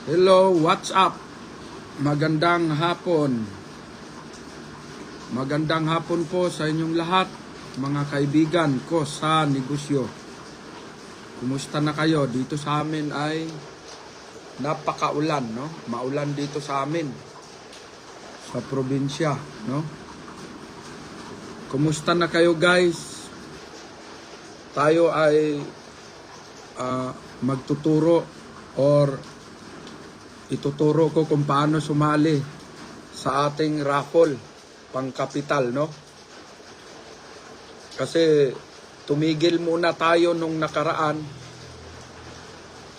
Hello, what's up? Magandang hapon. Magandang hapon po sa inyong lahat, mga kaibigan ko sa negosyo. Kumusta na kayo? Dito sa amin ay napakaulan, no? Maulan dito sa amin sa probinsya, no? Kumusta na kayo, guys? Tayo ay magtuturo or ituturo ko kung paano sumali sa ating raffle pangkapital, no? Kasi tumigil muna tayo nung nakaraan.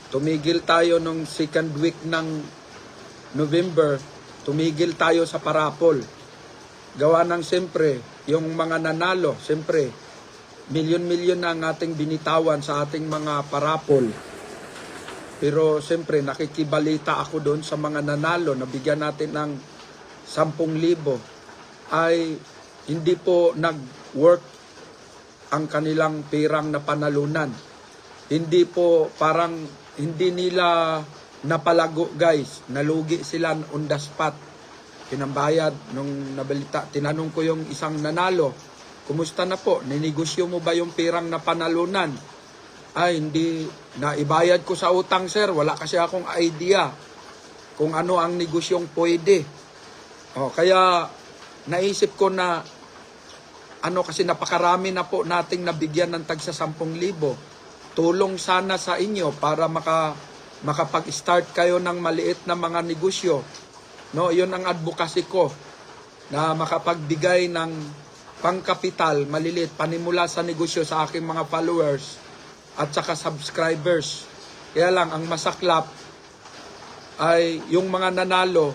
Tumigil tayo nung second week ng November. Tumigil tayo sa parapol. Gawa ng siyempre, yung mga nanalo, siyempre, milyon-milyon na ang ating binitawan sa ating mga parapol. Pero siyempre nakikibalita ako doon sa mga nanalo na bigyan natin ng 10,000 ay hindi po nag-work ang kanilang perang na panalunan. Hindi po parang hindi nila napalago, guys. Nalugi sila on the spot. Pinambayad nung nabalita. Tinanong ko yung isang nanalo, kumusta na po? Ninegosyo mo ba yung perang na panalunan? Ay, hindi, naibayad ko sa utang, sir. Wala kasi akong idea kung ano ang negosyong pwede. Kaya naisip ko na kasi napakarami na po nating nabigyan ng tagsa 10,000. Tulong sana sa inyo para makapag-start kayo ng maliit na mga negosyo. No, 'yun ang advocacy ko, na makapagbigay ng pangkapital maliliit panimula sa negosyo sa aking mga followers at saka subscribers. Kaya lang, ang masaklap ay yung mga nanalo,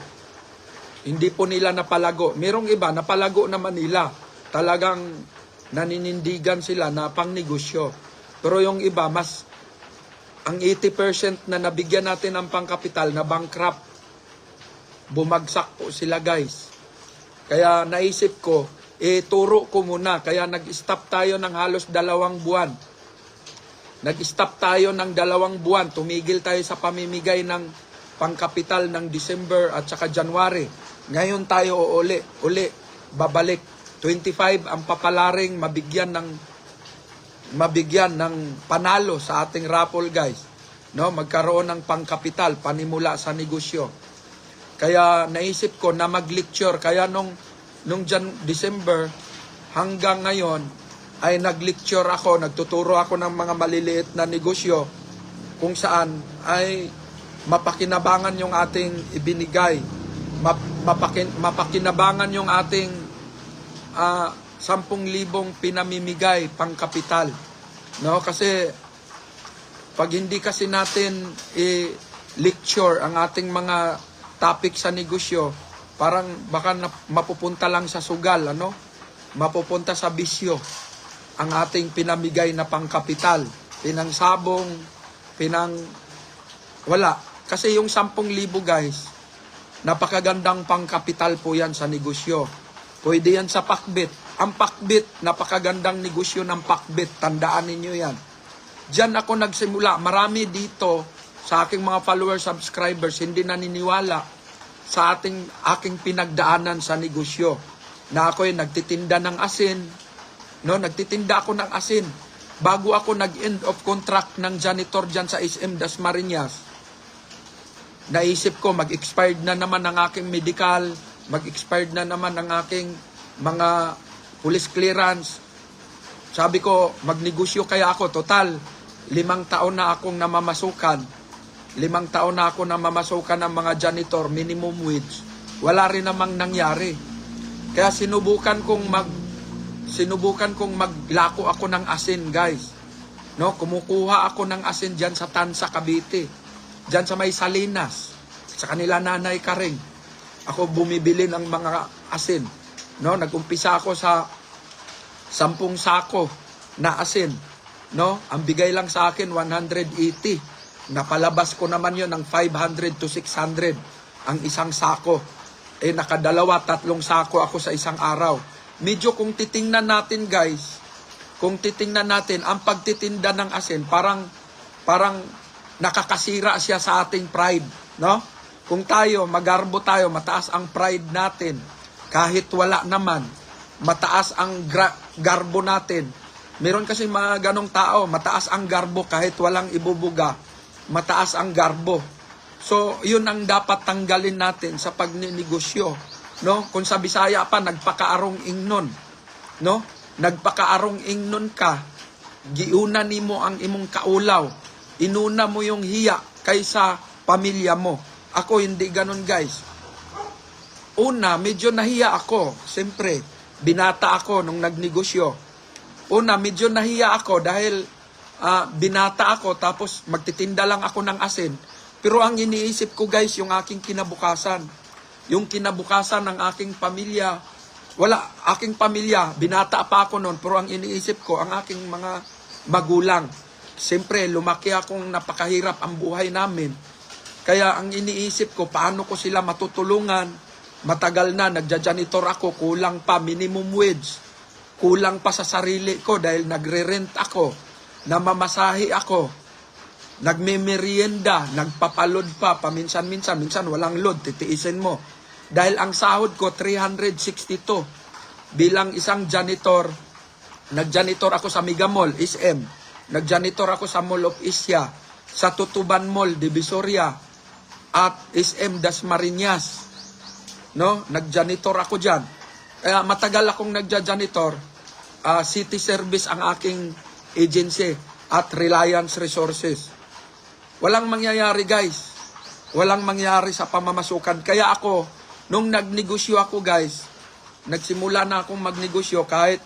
hindi po nila napalago. Merong iba, napalago naman nila. Talagang naninindigan sila na pang negosyo. Pero yung iba, ang 80% na nabigyan natin ng pangkapital na bankrupt. Bumagsak po sila, guys. Kaya naisip ko, turo ko muna. Kaya nag-stop tayo ng halos 2 buwan. Nag-stop tayo ng 2 buwan. Tumigil tayo sa pamimigay ng pangkapital ng December at saka January. Ngayon tayo uli babalik. 25 ang papalaring mabigyan ng panalo sa ating raffle, guys. No, magkaroon ng pangkapital panimula sa negosyo. Kaya naisip ko na mag-lecture. Kaya nung December hanggang ngayon ay nag-lecture ako, nagtuturo ako ng mga maliliit na negosyo kung saan ay mapakinabangan yung ating ibinigay. Mapakinabangan yung ating 10,000 pinamimigay pang kapital. No, kasi pag hindi kasi natin i-lecture ang ating mga topic sa negosyo, parang baka mapupunta lang sa sugal, mapupunta sa bisyo ang ating pinamigay na pangkapital, pinangsabong, wala. Kasi yung 10,000, guys, napakagandang pangkapital po yan sa negosyo. Pwede yan sa pakbit. Ang pakbit, napakagandang negosyo ng pakbit. Tandaan ninyo yan. Diyan ako nagsimula. Marami dito sa aking mga followers, subscribers, hindi naniniwala sa aking pinagdaanan sa negosyo. Na ako'y nagtitinda ng asin. No, nagtitinda ako ng asin. Bago ako nag-end of contract ng janitor dyan sa SM Dasmariñas, naisip ko mag-expired na naman ang aking medical, mag-expired na naman ang aking mga police clearance. Sabi ko, magnegosyo kaya ako. Total, 5 taon na akong namamasukan. 5 taon na ako namamasukan ng mga janitor, minimum wage. Wala rin namang nangyari. Kaya sinubukan kong maglako ako ng asin, guys. No, kumukuha ako ng asin diyan sa Tansa, Cavite. Diyan sa may Salinas. Sa kanila Nanay Karing. Ako bumibili ng mga asin. No, nagumpisa ako sa 10 sako na asin. No, ang bigay lang sa akin 180. Napalabas ko naman 'yon ng 500 to 600 ang isang sako. Nakadalawa, 3 sako ako sa isang araw. Medyo kung titingnan natin, guys, ang pagtitinda ng asin, parang nakakasira siya sa ating pride. no? Kung tayo, magarbo tayo, mataas ang pride natin, kahit wala naman, mataas ang garbo natin. Meron kasi mga ganong tao, mataas ang garbo kahit walang ibubuga, mataas ang garbo. So, yun ang dapat tanggalin natin sa pagninegosyo, no? Kung sa Bisaya pa, nagpakaarong ingnon, no? Nagpakaarong ingnon ka, giuna nimo ang imong kaulaw, inuna mo yung hiya kaysa pamilya mo. Ako hindi ganun, guys. Una, medyo nahiya ako. Siyempre, binata ako nung nagnegosyo. Una, medyo nahiya ako dahil binata ako tapos magtitinda lang ako ng asin. Pero ang iniisip ko, guys, yung aking kinabukasan. Yung kinabukasan ng aking pamilya. Aking pamilya, binata pa ako noon, pero ang iniisip ko, ang aking mga magulang. Siyempre, lumaki akong napakahirap ang buhay namin. Kaya ang iniisip ko, paano ko sila matutulungan? Matagal na, nagja-janitor ako, kulang pa, minimum wage. Kulang pa sa sarili ko dahil nagre-rent ako, namamasahi ako, nagme-merienda, nagpapalod pa, paminsan-minsan, minsan walang load, titiisin mo. Dahil ang sahod ko, 362. Bilang isang janitor, nag-janitor ako sa Mega Mall, SM. Nag-janitor ako sa Mall of Asia, sa Tutuban Mall, Divisoria, at SM Dasmariñas. No? Nag-janitor ako dyan. Kaya matagal akong nagja-janitor. City Service ang aking agency at Reliance Resources. Walang mangyayari, guys. Walang mangyayari sa pamamasukan. Kaya ako, nung nagnegosyo ako, guys, nagsimula na akong magnegosyo kahit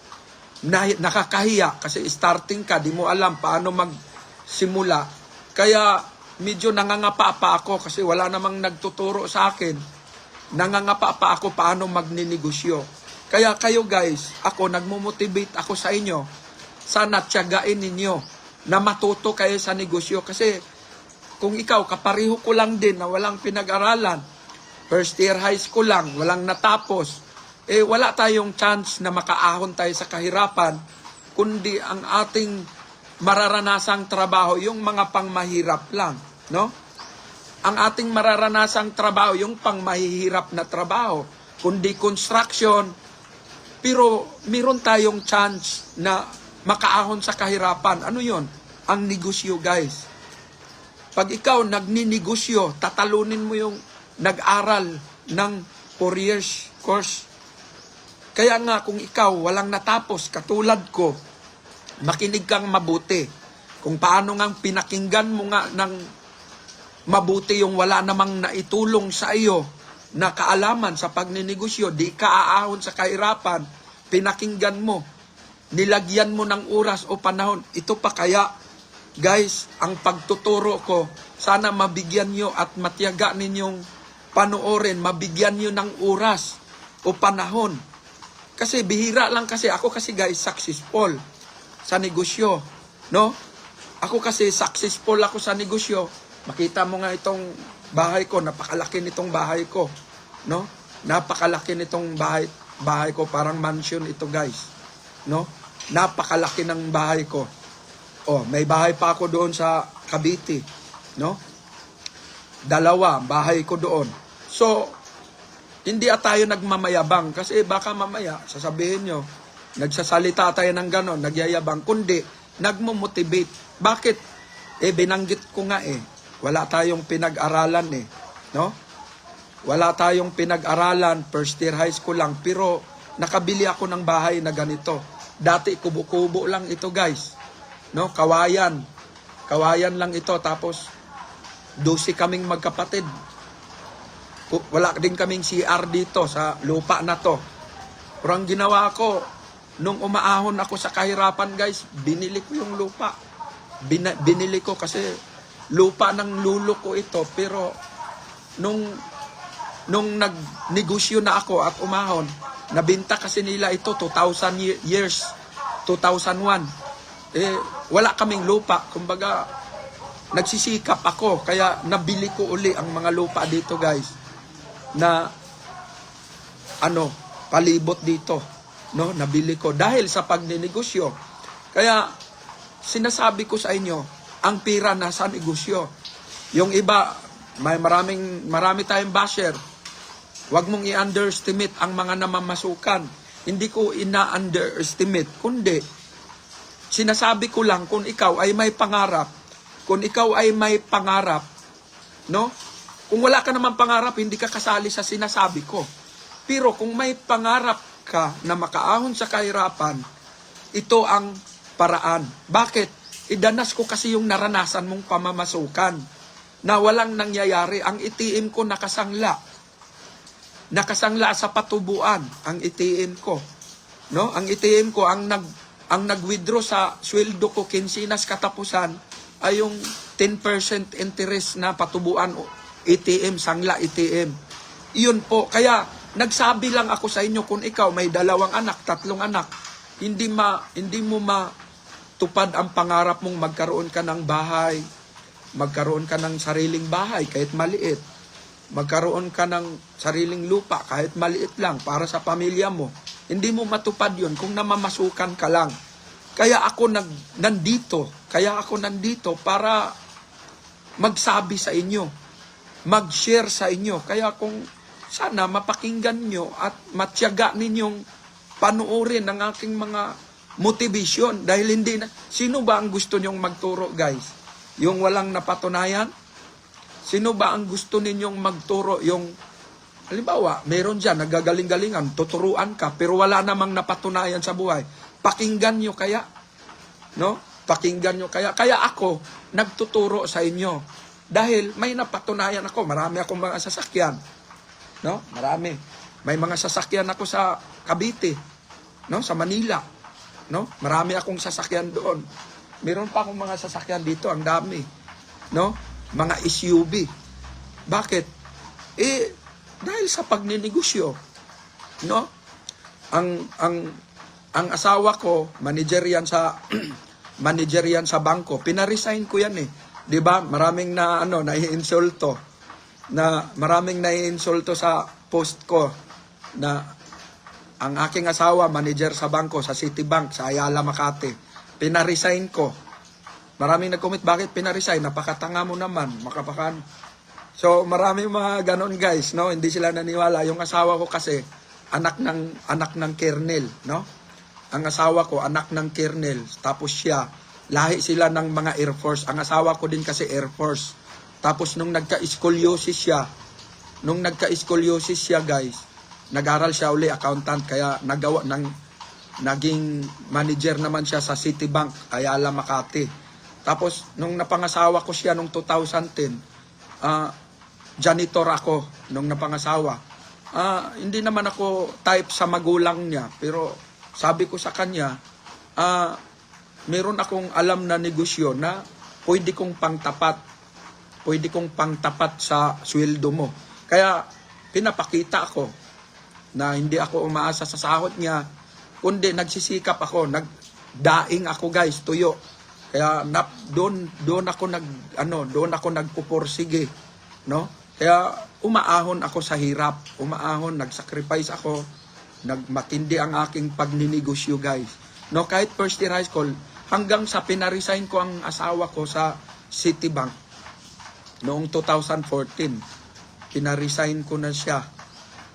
nakakahiya kasi starting ka, di mo alam paano magsimula. Kaya medyo nangangapa pa ako kasi wala namang nagtuturo sa akin. Nangangapa pa ako paano magninegosyo. Kaya kayo, guys, ako nagmo-motivate ako sa inyo. Sana tiyagain ninyo na matuto kayo sa negosyo. Kasi kung ikaw, kapareho ko lang din na walang pinag-aralan, first year high school lang, walang natapos, wala tayong chance na makaahon tayo sa kahirapan, kundi ang ating mararanasang trabaho, yung mga pangmahirap lang, no? Ang ating mararanasang trabaho, yung pangmahihirap na trabaho, kundi construction, pero meron tayong chance na makaahon sa kahirapan. Ano yon? Ang negosyo, guys. Pag ikaw nagninegosyo, tatalunin mo yung nag-aral ng 4 years course. Kaya nga kung ikaw walang natapos, katulad ko, makinig kang mabuti. Kung paano nga pinakinggan mo nga ng mabuti yung wala namang naitulong sa iyo na kaalaman sa pagninegosyo, di ka aahon sa kahirapan, pinakinggan mo, nilagyan mo ng oras o panahon. Ito pa kaya, guys, ang pagtuturo ko, sana mabigyan nyo at matiyaga ninyong panoorin, mabigyan nyo ng oras o panahon. Kasi bihira lang kasi, ako kasi, guys, successful sa negosyo, no? Ako kasi successful ako sa negosyo. Makita mo nga itong bahay ko, napakalaki nitong bahay ko, no? Napakalaki nitong bahay ko, parang mansion ito, guys, no? Napakalaki ng bahay ko. Oh, may bahay pa ako doon sa Cavite, no? 2 bahay ko doon. So, hindi tayo nagmamayabang kasi baka mamaya sasabihin nyo, nagsasalita tayo ng ganon, nagyayabang, kundi nagmo-motivate. Bakit? Binanggit ko nga wala tayong pinag-aralan no? Wala tayong pinag-aralan, first year high school lang, pero nakabili ako ng bahay na ganito. Dati kubo-kubo lang ito, guys, no? Kawayan lang ito, tapos 12 kaming magkapatid. Wala din kaming CR dito sa lupa na to. Pero ang ginawa ko, nung umaahon ako sa kahirapan, guys, binili ko yung lupa. Binili ko kasi lupa ng lulo ko ito. Pero nung nagnegosyo na ako at umahon, nabinta kasi nila ito 2000 years, 2001. Wala kaming lupa. Kumbaga, nagsisikap ako. Kaya nabili ko uli ang mga lupa dito, guys, na palibot dito, no? Nabili ko dahil sa pagninegosyo. Kaya sinasabi ko sa inyo, ang pira nasa negosyo. Yung iba Marami tayong basher. Huwag mong i-underestimate ang mga namamasukan. Hindi ko ina-underestimate, kundi sinasabi ko lang kung ikaw ay may pangarap, no? Kung wala ka naman pangarap, hindi ka kasali sa sinasabi ko. Pero kung may pangarap ka na makaahon sa kahirapan, ito ang paraan. Bakit? Idanas ko kasi yung naranasan mong pamamasukan na walang nangyayari. Ang ATM ko nakasangla sa patubuan ang ATM ko, no? Ang ATM ko ang nag-withdraw sa sweldo ko kinsinas katapusan ay yung 10% interest na patubuan ATM, sangla ATM. Iyon po. Kaya nagsabi lang ako sa inyo, kung ikaw may 2 anak, 3 anak, hindi mo matupad ang pangarap mong magkaroon ka ng bahay, magkaroon ka ng sariling bahay kahit maliit, magkaroon ka ng sariling lupa kahit maliit lang para sa pamilya mo. Hindi mo matupad yun kung namamasukan ka lang. Kaya ako nandito para magsabi sa inyo, mag-share sa inyo. Kaya kung sana mapakinggan nyo at matyaga ninyong panuorin ang aking mga motivation. Dahil sino ba ang gusto nyong magturo, guys? Yung walang napatunayan? Sino ba ang gusto ninyong magturo? Yung, halimbawa, meron dyan, nagagaling-galingan, tuturuan ka, pero wala namang napatunayan sa buhay. Pakinggan nyo kaya? No? Pakinggan nyo kaya? Kaya ako, nagtuturo sa inyo. Dahil may napatunayan ako. Marami akong mga sasakyan. No? Marami. May mga sasakyan ako sa Cavite. No? Sa Manila. No? Marami akong sasakyan doon. Meron pa akong mga sasakyan dito. Ang dami. No? Mga SUV. Bakit? Dahil sa pagninegosyo. No? Ang asawa ko, manager yan sa bangko. Pinaresign ko yan eh. 'Di ba? Maraming naiinsulto sa post ko na ang aking asawa manager sa bangko sa Citibank sa Ayala, Makati. Pinaresign ko. Maraming nag-comment, bakit pinaresign? Napakatanga mo naman, makapakan. So, maraming mga ganon, guys, no? Hindi sila naniwala. Yung asawa ko kasi anak ng kernel, no? Ang asawa ko anak ng kernel, tapos siya lahi sila ng mga Air Force. Ang asawa ko din kasi Air Force. Tapos nung nagka-scoliosis siya, guys, nag-aral siya uli, accountant, kaya naging manager naman siya sa Citibank, Ayala, Makati. Tapos nung napangasawa ko siya nung 2010, janitor ako nung napangasawa. Hindi naman ako type sa magulang niya, pero sabi ko sa kanya, meron akong alam na negosyo na pwede kong pangtapat sa sweldo mo. Kaya pinapakita ako na hindi ako umaasa sa sahod niya, kundi nagsisikap ako, nagdaing ako, guys, tuyo. Kaya doon ako nagpupursige, no? Kaya umaahon ako sa hirap, nagsacrifice ako, nagmatindi ang aking pagninegosyo, guys. No, kahit first year high school, hanggang sa pinaresign ko ang asawa ko sa Citibank noong 2014. Pinaresign ko na siya.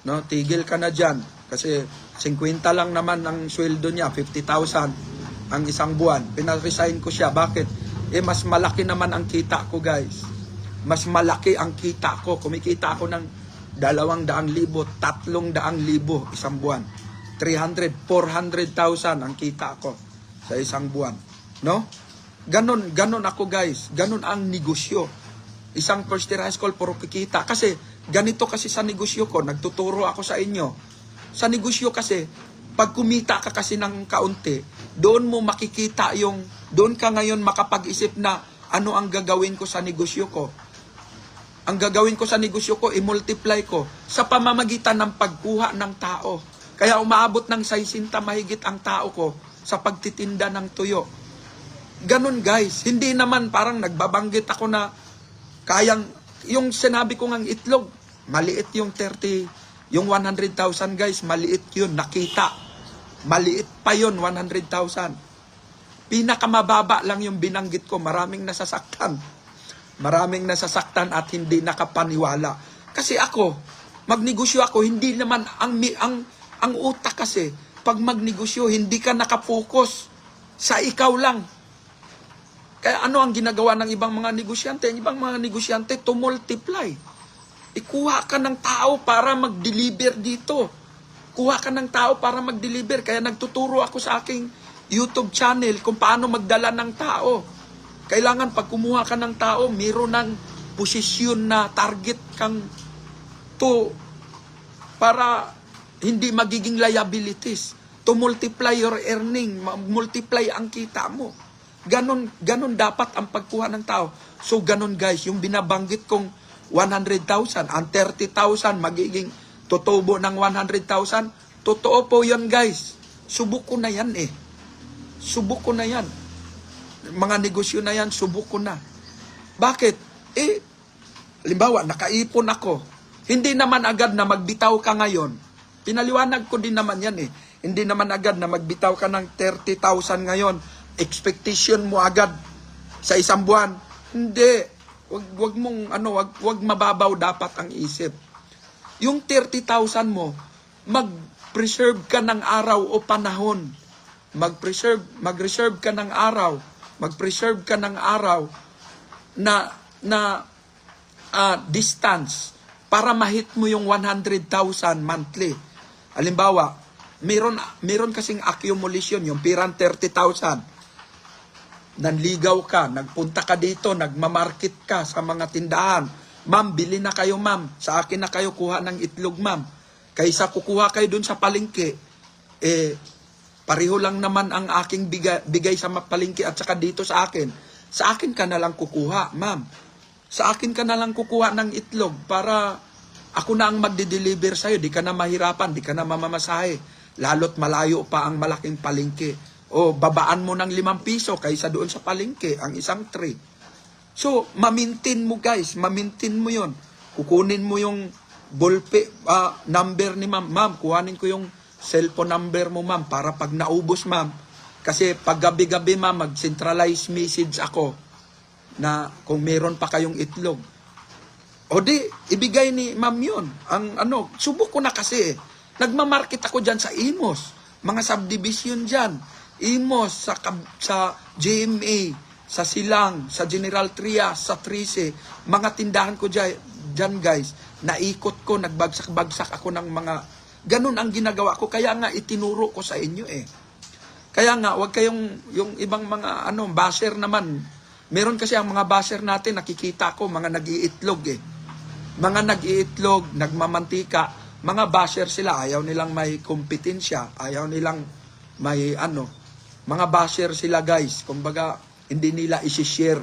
No, tigil ka na diyan kasi 50 lang naman ang sweldo niya, 50,000 ang isang buwan. Pinaresign ko siya. Bakit? Mas malaki naman ang kita ko, guys. Mas malaki ang kita ko. Kumikita ako ng 200,000, 300,000 isang buwan. 300, 400,000 ang kita ko sa isang buwan. No? Ganon ako, guys. Ganon ang negosyo. Isang first year high school, puro kikita. Kasi, ganito kasi sa negosyo ko, nagtuturo ako sa inyo. Sa negosyo kasi, pag kumita ka kasi ng kaunti, doon mo makikita doon ka ngayon makapag-isip na ano ang gagawin ko sa negosyo ko. Ang gagawin ko sa negosyo ko, i-multiply ko sa pamamagitan ng pagkuha ng tao. Kaya umaabot ng 60 mahigit ang tao ko sa pagtitinda ng tuyo. Ganun, guys. Hindi naman parang nagbabanggit ako na yung sinabi ko ngang itlog, maliit yung 100,000, guys, maliit yun, nakita. Maliit pa yun, 100,000. Pinakamababa lang yung binanggit ko, maraming nasasaktan. Maraming nasasaktan at hindi nakapaniwala. Kasi ako, magnegosyo ako, hindi naman ang utak kasi, pag magnegosyo, hindi ka nakapokus sa ikaw lang. Kaya ano ang ginagawa ng ibang mga negosyante? Ang ibang mga negosyante, to multiply. Ikuha ka ng tao para mag-deliver dito. Kuha ka ng tao para mag-deliver. Kaya nagtuturo ako sa aking YouTube channel kung paano magdala ng tao. Kailangan pag kumuha ka ng tao, mayroon ng posisyon na target kang to para hindi magiging liabilities. To multiply your earning, multiply ang kita mo. Ganon dapat ang pagkuha ng tao. So ganon guys, yung binabanggit kong 100,000, ang 30,000 magiging tutubo ng 100,000. Totoo po yan guys. Subok ko na yan eh. Subok ko na yan. Mga negosyo na yan, subok ko na. Bakit? Halimbawa, nakaipon ako. Hindi naman agad na magbitaw ka ngayon. Pinaliwanag ko din naman yan eh. Hindi naman agad na magbitaw ka ng 30,000 ngayon. Expectation mo agad sa isang buwan. Hindi. Wag mababaw dapat ang isip. Yung 30,000 mo, mag-preserve ka ng araw o panahon. Mag-reserve ka ng araw. Mag-preserve ka ng araw na distance para mahit mo yung 100,000 monthly. Halimbawa, meron kasing accumulation, yung pirang 30,000. Nanligaw ka, nagpunta ka dito, nagmamarket ka sa mga tindahan. Ma'am, bili na kayo ma'am. Sa akin na kayo kuha ng itlog ma'am. Kaysa kukuha kayo dun sa palengke, pareho lang naman ang aking bigay sa palengke at saka dito sa akin. Sa akin ka na lang kukuha, ma'am. Sa akin ka na lang kukuha ng itlog para ako na ang magde-deliver sa'yo. Di ka na mahirapan, di ka na mamamasahe. Lalo't malayo pa ang malaking palengke. O babaan mo ng 5 piso kaysa doon sa palengke, ang isang tray. So, mamintin mo guys, mamintin mo yon. Kukunin mo yung number ni ma'am. Ma'am, kuhanin ko yung cellphone number mo ma'am para pag naubos ma'am. Kasi pag gabi-gabi ma'am, mag-centralize message ako na kung meron pa kayong itlog. O di, ibigay ni ma'am yun. Subok ko na kasi. Nagmamarket ako dyan sa Imos. Mga subdivision dyan. Imos, sa GMA, sa Silang, sa General Trias, sa Trice. Mga tindahan ko dyan guys. Naikot ko, nagbagsak-bagsak ako ng mga... Ganun ang ginagawa ko. Kaya nga itinuro ko sa inyo eh. Kaya nga, wag kayong yung ibang mga basher naman. Meron kasi ang mga basher natin, nakikita ko, mga nag-iitlog eh. Mga nag-iitlog, nagmamantika, mga basher sila, ayaw nilang may kompetensya, ayaw nilang may mga basher sila guys. Kumbaga, hindi nila isi-share.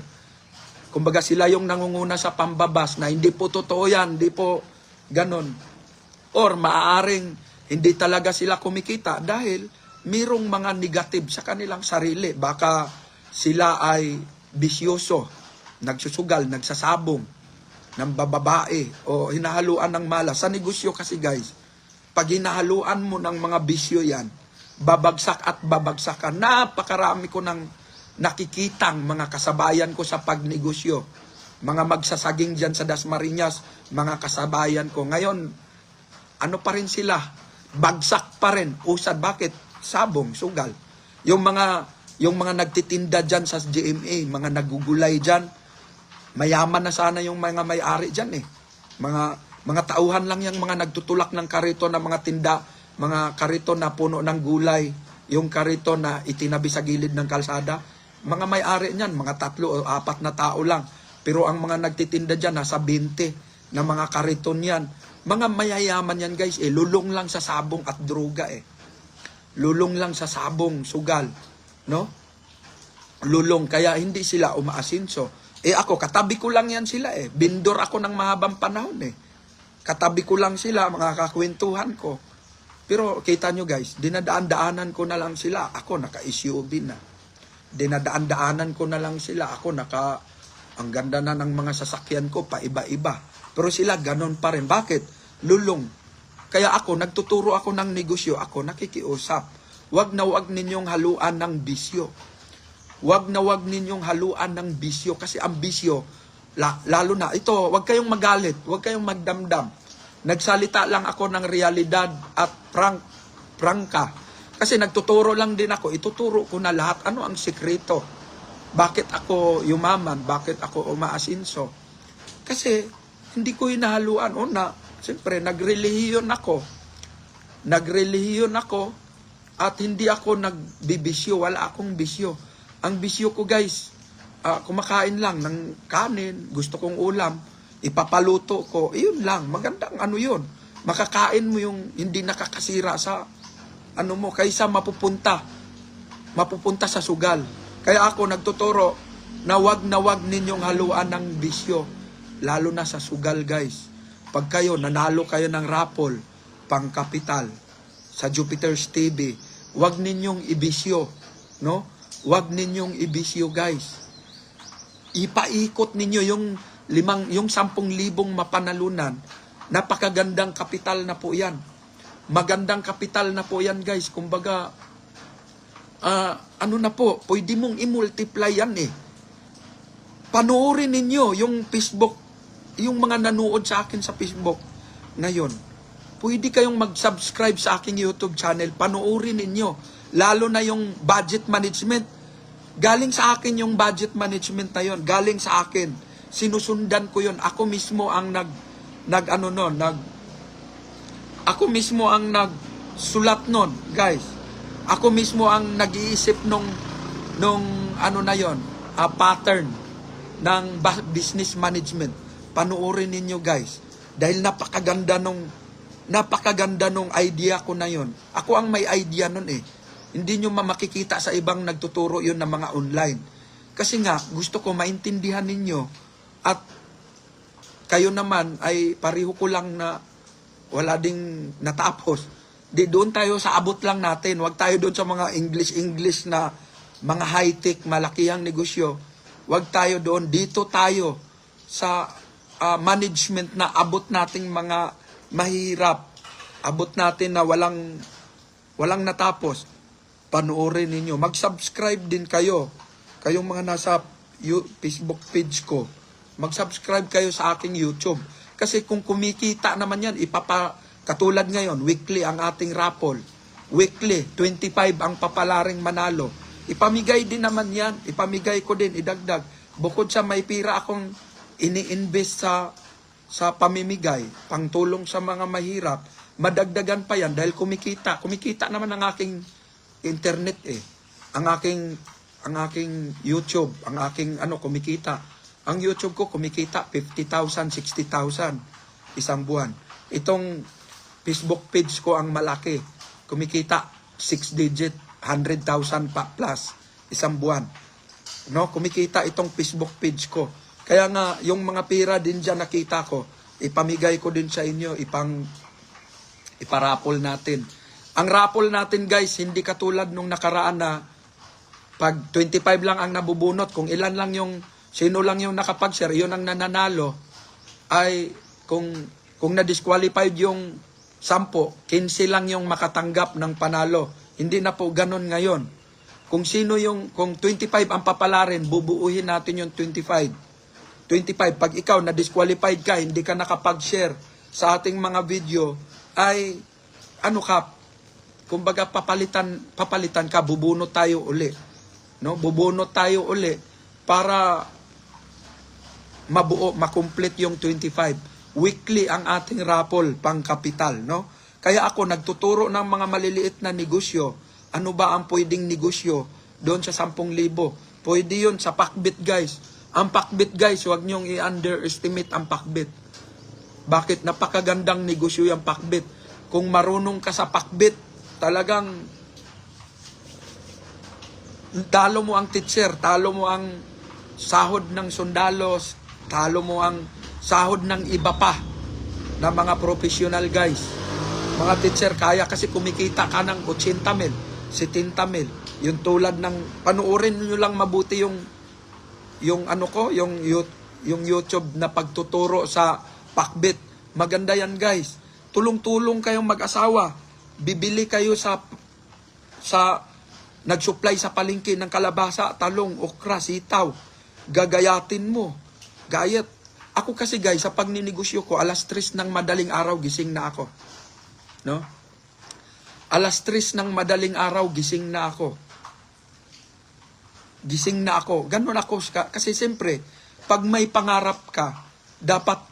Kumbaga sila yung nangunguna sa pambabas na hindi po totoo yan, hindi po ganon. Or maaaring hindi talaga sila kumikita dahil mayroong mga negative sa kanilang sarili. Baka sila ay bisyoso, nagsusugal, nagsasabong ng bababae o hinahaluan ng malas. Sa negosyo kasi guys, pag hinahaluan mo ng mga bisyo yan, babagsak at babagsak ka. Napakarami ko ng nakikitang mga kasabayan ko sa pagnegosyo. Mga magsasaging dyan sa Dasmariñas, mga kasabayan ko. Ngayon, pa rin sila? Bagsak pa rin. Usad, bakit? Sabong, sugal. Yung mga nagtitinda dyan sa GMA, mga nagugulay dyan, mayaman na sana yung mga may-ari dyan eh. Mga tauhan lang yung mga nagtutulak ng karito na mga tinda, mga karito na puno ng gulay, yung karito na itinabi sa gilid ng kalsada. Mga may-ari niyan, mga 3 o 4 na tao lang. Pero ang mga nagtitinda dyan, nasa 20 na mga kariton yan. Mga mayayaman yan guys, lulong lang sa sabong at droga eh. Lulong lang sa sabong, sugal. No? Lulong, kaya hindi sila umaasinso. Ako, katabi ko lang yan sila eh. Bindor ako ng mahabang panahon eh. Katabi ko lang sila, mga kakwentuhan ko. Pero kita nyo guys, dinadaan-daanan ko na lang sila. Ako, naka-SUV na. Dinadaan-daanan ko na lang sila. Ako, ang ganda na ng mga sasakyan ko, paiba-iba. Pero sila, ganon pa rin. Bakit? Lulong. Kaya ako, nagtuturo ako ng negosyo. Ako, nakikiusap. Wag na wag ninyong haluan ng bisyo. Wag na wag ninyong haluan ng bisyo. Kasi ang bisyo, Lalo na, ito, huwag kayong magalit, huwag kayong magdamdam. Nagsalita lang ako ng realidad at prangka. Kasi nagtuturo lang din ako, ituturo ko na lahat. Ano ang sikreto? Bakit ako yumaman? Bakit ako umaasinso? Kasi hindi ko hinahaluan. Una, siyempre, nagrelihiyon ako. Nagrelihiyon ako at hindi ako nagbibisyo. Wala akong bisyo. Ang bisyo ko, guys, kumakain lang ng kanin, gusto kong ulam, ipapaluto ko, yun lang, magandang ano yun. Makakain mo yung hindi nakakasira sa ano mo, kaysa mapupunta sa sugal. Kaya ako nagtuturo na wag ninyong haluan ng bisyo, lalo na sa sugal, guys. Pag kayo, nanalo kayo ng raffle, pang kapital, sa Jupiter's TV, wag ninyong ibisyo, no? Wag ninyong ibisyo, guys. Ipaikot ninyo yung 10,000 mapanalunan. Napakagandang kapital na po yan. Magandang kapital na po yan, guys. Kumbaga, ano na po, pwede mong i-multiply yan eh. Panoorin ninyo yung Facebook, yung mga nanood sa akin sa Facebook ngayon. Pwede kayong mag-subscribe sa aking YouTube channel. Panoorin ninyo. Lalo na yung budget management. Galing sa akin yung budget management na yun. Galing sa akin. Sinusundan ko yun. Ako mismo ang ako mismo ang nagsulat nun, guys. Ako mismo ang nag-iisip nung ano na yon, pattern ng business management. Panoorin ninyo, guys. Dahil napakaganda nung idea ko na yon. Ako ang may idea nun eh. Hindi nyo makikita sa ibang nagtuturo yun ng mga online. Kasi nga, gusto ko maintindihan ninyo at kayo naman ay pariho ko lang na wala ding natapos. Di doon tayo sa abot lang natin. Huwag tayo doon sa mga English na mga high-tech, malakihang negosyo. Huwag tayo doon. Dito tayo sa management na abot nating mga mahirap. Abot natin na walang natapos. Panoorin ninyo. Mag-subscribe din kayo. Kayong mga nasa Facebook page ko. Mag-subscribe kayo sa aking YouTube. Kasi kung kumikita naman yan, katulad ngayon, weekly ang ating raffle. Weekly, 25 ang papalaring manalo. Ipamigay din naman yan. Ipamigay ko din, idagdag. Bukod sa may pira akong ini-invest sa pamimigay, pangtulong sa mga mahirap, madagdagan pa yan dahil kumikita. Kumikita naman ang aking internet eh. Ang aking YouTube, ang aking kumikita. Ang YouTube ko kumikita 50,000, 60,000 isang buwan. Itong Facebook page ko ang malaki. Kumikita 6 digit, 100,000 pa plus isang buwan. No, kumikita itong Facebook page ko. Kaya nga yung mga pira din diyan nakita ko, ipamigay ko din sa inyo, iparapol natin. Ang raffle natin, guys, hindi katulad nung nakaraan na pag 25 lang ang nabubunot, kung ilan lang sino lang yung nakapag-share, yun ang nananalo, ay kung na-disqualified yung 10, 15 lang yung makatanggap ng panalo. Hindi na po ganun ngayon. Kung 25 ang papalarin, bubuuhin natin yung 25. Pag ikaw na-disqualified ka, hindi ka nakapag-share sa ating mga video, ay kumbaga papalitan ka, bubunot tayo uli. No? Bubunot tayo uli para makomplete yung 25. Weekly ang ating raffle pang kapital, no? Kaya ako nagtuturo ng mga maliliit na negosyo. Ano ba ang pwedeng negosyo doon sa 10,000? Pwede yun sa pakbit, guys. Ang pakbit, guys, huwag niyong i-underestimate ang pakbit. Bakit? Napakagandang negosyo yung pakbit. Kung marunong ka sa pakbit, talagang talo mo ang teacher, talo mo ang sahod ng sundalos, talo mo ang sahod ng iba pa na mga professional, guys. Mga teacher, kaya kasi kumikita ka ng 80,000, 70,000. Yung tulad ng, panuorin nyo lang mabuti yung YouTube na pagtuturo sa pakbit. Maganda yan, guys. Tulong-tulong kayong mag-asawa. Bibili kayo sa nag-supply sa palengke ng kalabasa, talong, okra, sitaw. Gagayatin mo. Gayat. Ako kasi guys, sa pagninegosyo ko, alas 3 ng madaling araw, gising na ako. No? Alas 3 ng madaling araw, gising na ako. Gising na ako. Ganun ako. Kasi siyempre, pag may pangarap ka, dapat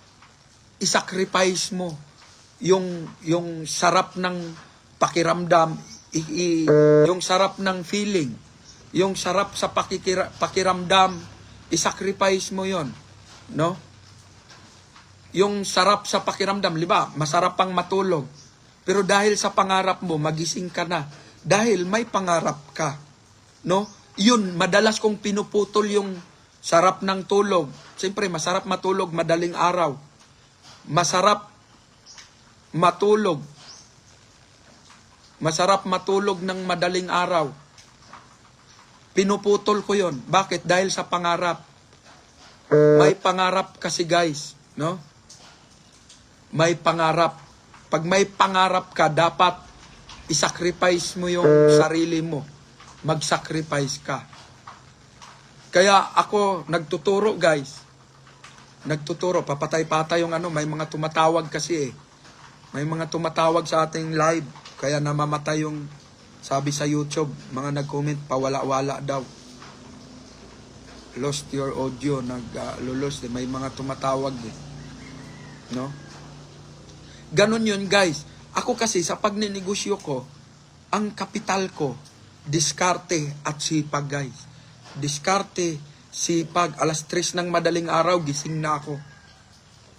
isacrifice mo yung sarap ng pakiramdam, yung sarap ng feeling, yung sarap sa pakiramdam, isacrifice mo yon, no? Yung sarap sa pakiramdam, di ba? Masarap pang matulog. Pero dahil sa pangarap mo, magising ka na. Dahil may pangarap ka, no? Yun, madalas kong pinuputol yung sarap ng tulog. Siyempre, masarap matulog madaling araw. Masarap matulog. Masarap matulog ng madaling araw. Pinuputol ko yon. Bakit? Dahil sa pangarap. May pangarap kasi guys, no? May pangarap. Pag may pangarap ka, dapat isacrifice mo yung sarili mo. Mag-sacrifice ka. Kaya ako nagtuturo guys. Nagtuturo, papatay-patay yung may mga tumatawag kasi eh. May mga tumatawag sa ating live. Kaya namamatay yung sabi sa YouTube, mga nag-comment, pawala-wala daw. Lost your audio, nag-lost. May mga tumatawag eh. No? Ganon yun guys. Ako kasi sa pagninegosyo ko, ang kapital ko, diskarte at sipag guys. Diskarte, sipag. Alas 3 ng madaling araw, gising na ako.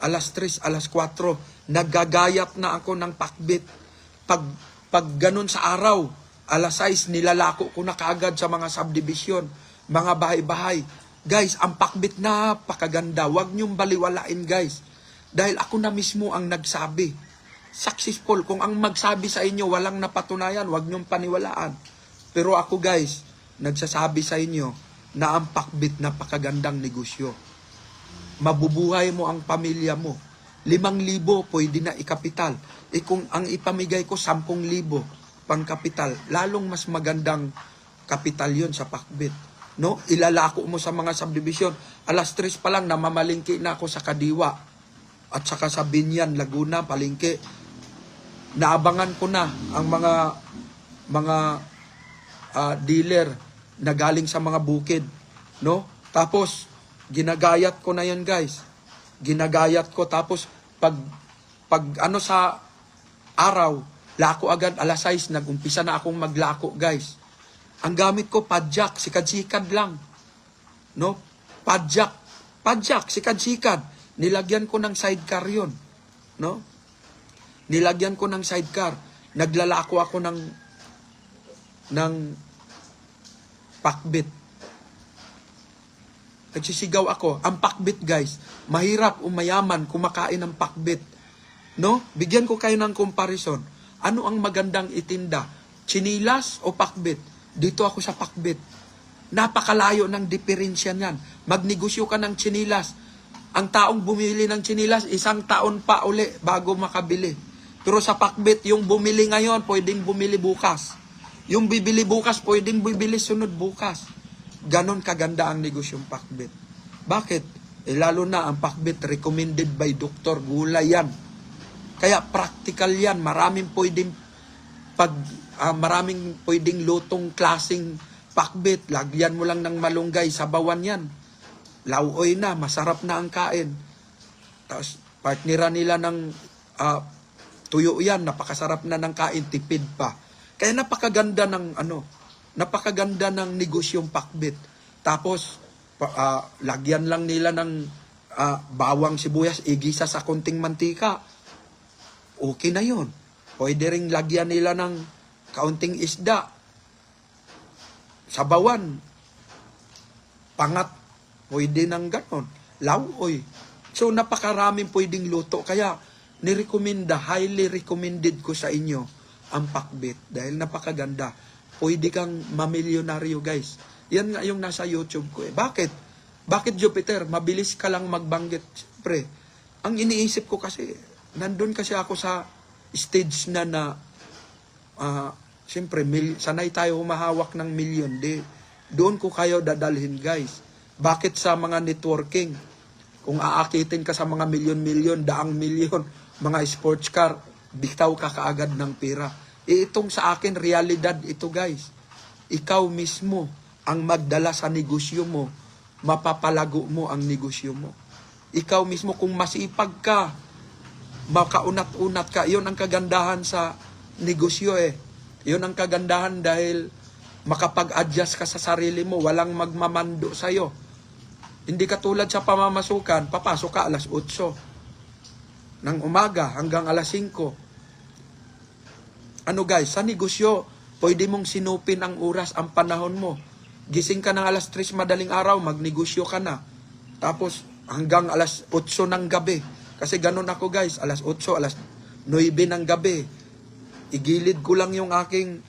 Alas 3, alas 4, naggagayat na ako ng pakbit. Pag ganun sa araw, alas 6, nilalako ko na kaagad sa mga subdivision, mga bahay-bahay. Guys, ang pakbit napakaganda. Huwag niyong baliwalain guys. Dahil ako na mismo ang nagsabi. Successful. Kung ang magsabi sa inyo walang napatunayan, huwag niyong paniwalaan. Pero ako guys, nagsasabi sa inyo na ang pakbit napakagandang negosyo. Mabubuhay mo ang pamilya mo. 5,000 pwede na ikapital. Kung ang ipamigay ko 10,000 pang kapital, lalong mas magandang kapital yon sa pakbit. No? Ilalako mo sa mga subdivision. Alas 3 pa lang, namamalingki na ako sa Kadiwa. At saka sa Binyan, Laguna, Palengke. Naabangan ko na ang mga dealer na galing sa mga bukid. No? Tapos, ginagayat ko na yan guys. Ginagayat ko. Tapos, pag sa araw, lako agad, alas 6, nag-umpisa na akong maglako guys. Ang gamit ko, padjak, sikad-sikad lang. No? Padjak, sikad-sikad. Nilagyan ko ng sidecar yon, no? Nilagyan ko ng sidecar. Naglalako ako ng pakbit. Nagsisigaw ako. Ang pakbit guys, mahirap o mayaman kumakain ng pakbit. No? Bigyan ko kayo ng comparison. Ano ang magandang itinda? Chinilas o pakbit? Dito ako sa pakbit. Napakalayo ng diferensya niyan. Magnegosyo ka ng chinilas. Ang taong bumili ng chinilas, 1 taon pa uli bago makabili. Pero sa pakbit, yung bumili ngayon, pwedeng bumili bukas. Yung bibili bukas, pwedeng bibili sunod bukas. Ganon kaganda ang negosyong pakbit. Bakit? Lalo na ang pakbit, recommended by doktor, gulay yan. Kaya practical yan. Maraming pwedeng lutong klaseng pakbit. Lagyan mo lang ng malunggay, sabawan yan. Lauoy na, masarap na ang kain. Tapos, partneran nila ng tuyo yan, napakasarap na ng kain, tipid pa. Kaya napakaganda ng negosyong pakbit. Tapos, lagyan lang nila ng bawang sibuyas, igisa sa konting mantika. Okay na yun. Pwede ring lagyan nila ng kaunting isda. Sabawan. Pangat. Pwede nang ganon. Lauoy. So, napakaraming pwedeng luto. Kaya, highly recommended ko sa inyo ang pakbit. Dahil napakaganda. Pwede kang mamilyonaryo, guys. Yan nga yung nasa YouTube ko eh. Bakit? Bakit Jupiter? Mabilis ka lang magbanggit. Siyempre, ang iniisip ko kasi, nandun kasi ako sa stage na siyempre, sanay tayo humahawak ng milyon. Doon ko kayo dadalhin, guys. Bakit sa mga networking? Kung aakitin ka sa mga milyon-milyon, daang milyon, mga sports car, bitaw ka kaagad ng pera. Itong sa akin, realidad ito guys. Ikaw mismo ang magdala sa negosyo mo, mapapalago mo ang negosyo mo. Ikaw mismo kung masipag ka, makaunat-unat ka, yun ang kagandahan sa negosyo eh. Yun ang kagandahan dahil makapag-adjust ka sa sarili mo, walang magmamando sa'yo. Hindi katulad sa pamamasukan, papasok ka alas 8 ng umaga hanggang alas 5. Ano guys, sa negosyo, pwede mong sinupin ang oras, ang panahon mo. Gising ka ng alas 3 madaling araw, magnegosyo ka na. Tapos hanggang alas 8 ng gabi. Kasi ganun ako guys, alas 8, alas 9 ng gabi. Igilid ko lang yung aking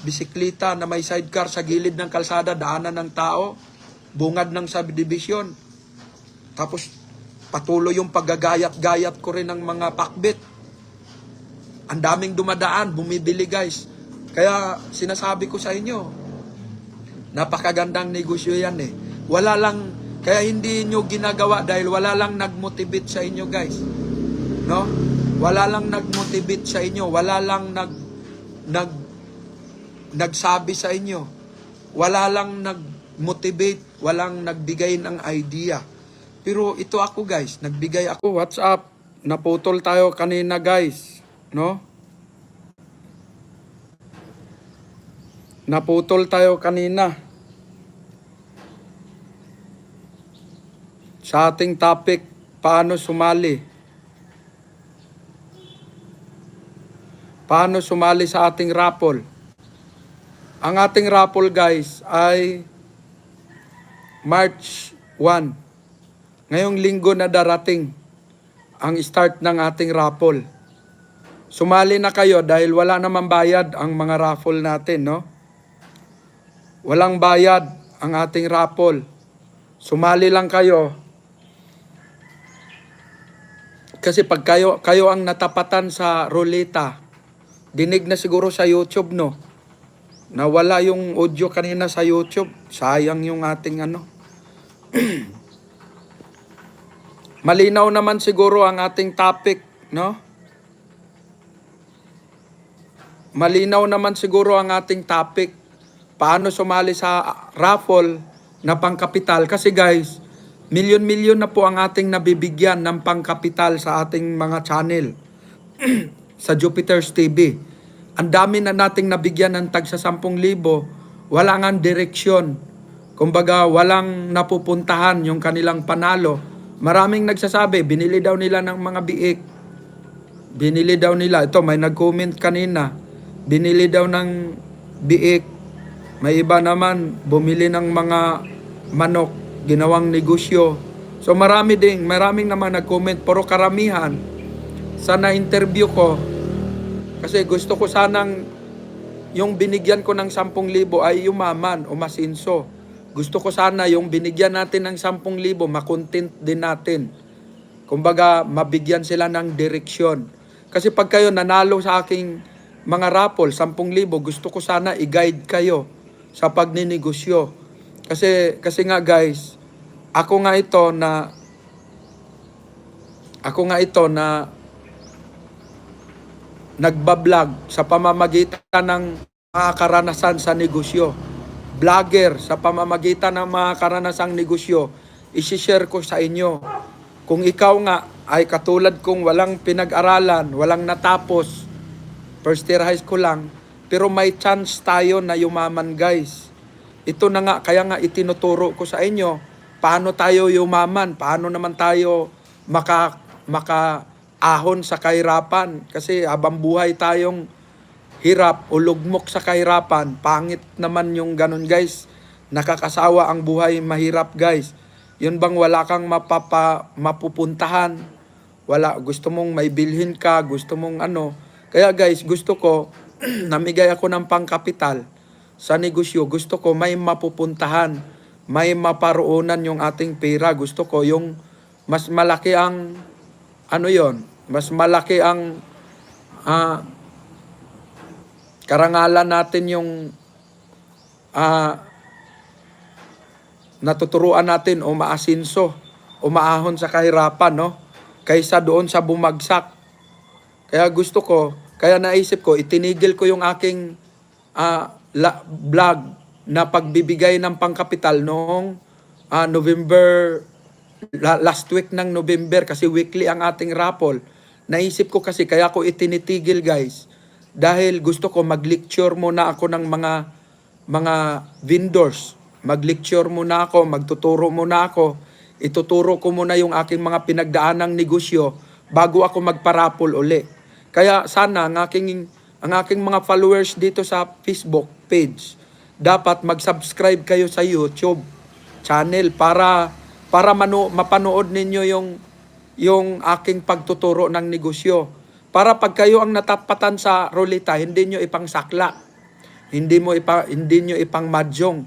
bisikleta na may sidecar sa gilid ng kalsada, daanan ng tao, bungad ng subdivision. Tapos patuloy yung paggagayat-gayat ko rin ng mga pakbit. Ang daming dumadaan, bumibili guys. Kaya sinasabi ko sa inyo, napakagandang negosyo yan eh. Wala lang, kaya hindi nyo ginagawa dahil wala lang nag-motivate sa inyo guys. No? Wala lang nag-motivate sa inyo, wala lang nagsabi sa inyo. Wala lang nag-motivate, walang nagbigay ng idea. Pero ito ako guys, nagbigay ako. What's up? Naputol tayo kanina guys. No? Naputol tayo kanina. Sa ating topic, paano sumali? Paano sumali sa ating raffle? Ang ating raffle guys ay March 1. Ngayong linggo na darating ang start ng ating raffle. Sumali na kayo dahil wala namang bayad ang mga raffle natin, no? Walang bayad ang ating raffle. Sumali lang kayo. Kasi pag kayo ang natapatan sa ruleta, dinig na siguro sa YouTube, no? Nawala yung audio kanina sa YouTube. Sayang yung ating ano. Malinaw naman siguro ang ating topic, no? Malinaw naman siguro ang ating topic. Paano sumali sa raffle na pangkapital? Kasi guys, milyon-milyon na po ang ating nabibigyan ng pangkapital sa ating mga channel sa Jupiter's TV. Ang dami na nating nabigyan ng tag sa 10,000. Wala nga direksyon. Kumbaga, walang napupuntahan yung kanilang panalo. Maraming nagsasabi, binili daw nila ng mga biik. Binili daw nila. Ito, may nag-comment kanina. Binili daw ng biik. May iba naman, bumili ng mga manok, ginawang negosyo. So maraming naman nag-comment. Pero karamihan, sa na-interview ko, kasi gusto ko sanang yung binigyan ko ng 10,000 ay yumaman o masinso. Gusto ko sana yung binigyan natin ng 10,000, makontent din natin. Kumbaga, mabigyan sila ng direksyon. Kasi pag kayo nanalo sa aking mga raffle, 10,000, gusto ko sana i-guide kayo sa pagninegosyo. Kasi nga guys, ako nga ito na nagbablog sa pamamagitan ng mga karanasan sa negosyo. Vlogger sa pamamagitan ng mga karanasang negosyo, isi-share ko sa inyo. Kung ikaw nga ay katulad kong walang pinag-aralan, walang natapos, first year high school lang, pero may chance tayo na yumaman guys. Ito na nga, kaya nga itinuturo ko sa inyo, paano tayo yumaman, paano naman tayo makaahon sa kahirapan. Kasi habang buhay tayong hirap o lugmok sa kahirapan, pangit naman yung ganun guys. Nakakasawa ang buhay mahirap guys. Yun bang wala kang mapupuntahan? Wala, gusto mong may bilhin ka, gusto mong ano. Kaya guys, gusto ko, namigay ako ng pangkapital sa negosyo. Gusto ko may mapupuntahan, may maparoonan yung ating pera. Gusto ko yung mas malaki ang, mas malaki ang, karangalan natin yung natuturuan natin o maasinso umaahon sa kahirapan, no? Kaysa doon sa bumagsak. Kaya gusto ko, kaya naisip ko, itinigil ko yung aking vlog na pagbibigay ng pangkapital noong November, last week ng November, kasi weekly ang ating raffle. Naisip ko kasi, kaya ko itinitigil guys, dahil gusto ko mag-lecture muna ako ng mga vendors. Mag-lecture muna ako, magtuturo muna ako. Ituturo ko muna yung aking mga pinagdaanang negosyo bago ako magparapol uli. Kaya sana ang aking mga followers dito sa Facebook page, dapat mag-subscribe kayo sa YouTube channel para mapanood ninyo yung aking pagtuturo ng negosyo. Para pag kayo ang natapatan sa ruleta, hindi nyo ipang sakla, hindi nyo ipang madyong,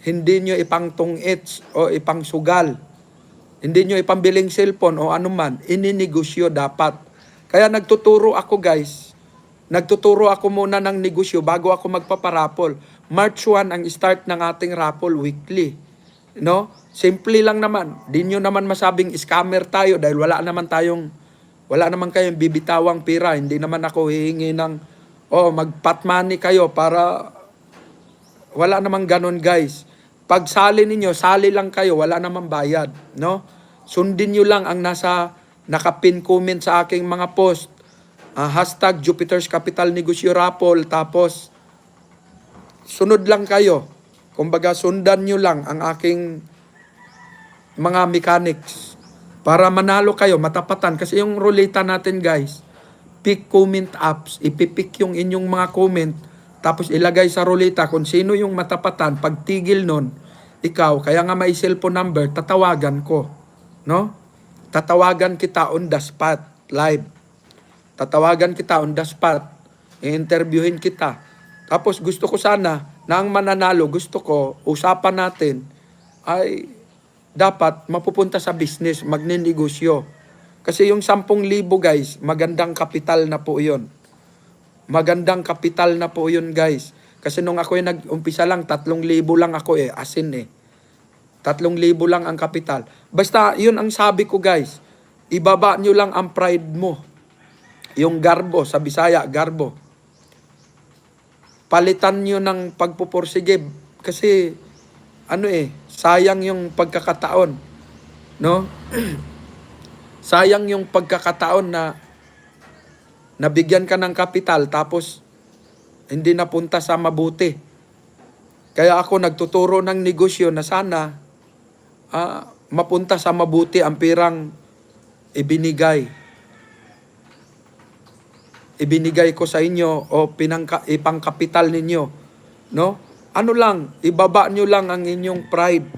hindi nyo ipang tungits o ipang sugal, hindi nyo ipambiling cellphone o anuman, ininegosyo dapat. Kaya nagtuturo ako guys, nagtuturo ako muna ng negosyo bago ako magpaparapol. March 1 ang start ng ating raffle weekly. No? Simple lang naman. Di nyo naman masabing scammer tayo dahil wala naman kayong bibitawang pira. Hindi naman ako hihingi ng, mag-pot money kayo para, wala namang ganon guys. Pag sali ninyo, sali lang kayo, wala namang bayad. No? Sundin nyo lang ang nakapin comment sa aking mga post. Hashtag Jupiter's Capital Negosyo Raffle. Tapos, sunod lang kayo. Kumbaga, sundan nyo lang ang aking mga mechanics para manalo kayo, matapatan. Kasi yung ruleta natin guys, pick comment apps, ipipick yung inyong mga comment, tapos ilagay sa ruleta kung sino yung matapatan. Pag tigil nun, ikaw, kaya nga may cellphone number, tatawagan ko. No? Tatawagan kita on the spot, live. Tatawagan kita on the spot. I-interviewin kita. Tapos gusto ko sana na ang mananalo, gusto ko, usapan natin, ay dapat mapupunta sa business, magninegosyo. Kasi yung 10,000 guys, magandang kapital na po yun. Magandang kapital na po yun guys. Kasi nung ako nag-umpisa lang, 3,000 lang ako asin 3,000 lang ang kapital. Basta yun ang sabi ko guys, ibaba nyo lang ang pride mo. Yung garbo, sa Bisaya, garbo. Palitan nyo ng pagpupursige. Kasi, sayang yung pagkakataon. No? Sayang yung pagkakataon na nabigyan ka ng kapital tapos hindi napunta sa mabuti. Kaya ako nagtuturo ng negosyo na sana mapunta sa mabuti ang pirang ibinigay ko sa inyo o ipangkapital ninyo, no? Ano lang, ibaba nyo lang ang inyong pride.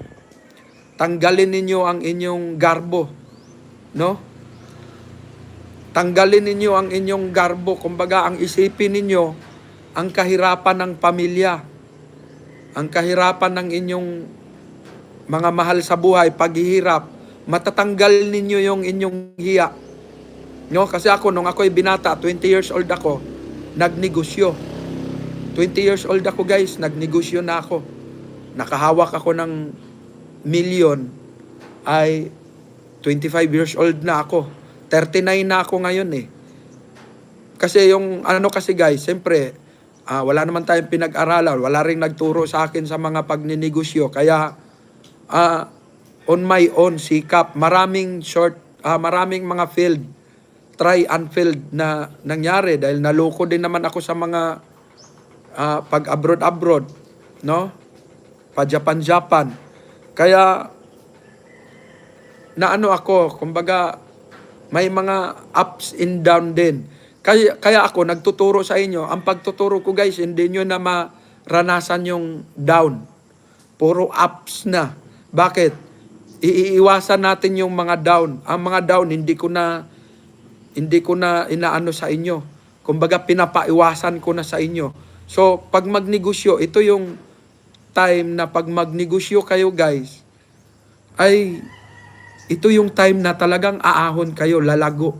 Tanggalin ninyo ang inyong garbo, no? Tanggalin ninyo ang inyong garbo, kumbaga ang isipin ninyo ang kahirapan ng pamilya, ang kahirapan ng inyong mga mahal sa buhay, paghihirap. Matatanggal ninyo yung inyong hiya. No, kasi ako, nung ako'y binata, 20 years old ako, nagnegosyo. 20 years old ako guys, nagnegosyo na ako. Nakahawak ako ng milyon, ay 25 years old na ako. 39 na ako ngayon Kasi yung kasi guys, siyempre, wala naman tayong pinag-aralan, wala ring nagturo sa akin sa mga pagninegosyo. Kaya, on my own, sikap, maraming mga failed, try and failed na nangyari dahil naloko din naman ako sa mga pag-abroad, no? Pa-Japan. Kaya ako, kumbaga may mga ups and down din. Kaya ako nagtuturo sa inyo. Ang pagtuturo ko guys, hindi nyo na maranasan yung down. Puro ups na. Bakit? Iiwasan natin yung mga down. Ang mga down hindi ko na inaano sa inyo. Kumbaga pinapaiwasan ko na sa inyo. So pag magnegosyo, ito yung time na pag magnegosyo kayo guys, ay ito yung time na talagang aahon kayo, lalago.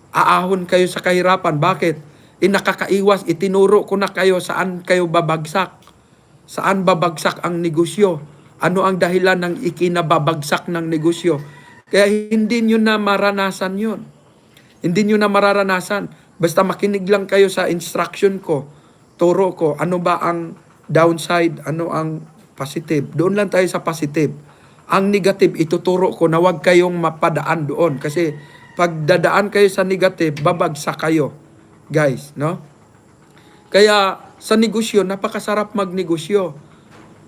Aahon kayo sa kahirapan. Bakit? Nakakaiwas, itinuro ko na kayo saan kayo babagsak. Saan babagsak ang negosyo? Ano ang dahilan ng ikinababagsak ng negosyo? Kaya hindi nyo na maranasan yun. Hindi nyo na mararanasan. Basta makinig lang kayo sa instruction ko, turo ko, ano ba ang downside, ano ang positive. Doon lang tayo sa positive. Ang negative, ituturo ko na huwag kayong mapadaan doon. Kasi pag dadaan kayo sa negative, babagsak kayo. Guys, no? Kaya sa negosyo, napakasarap magnegosyo.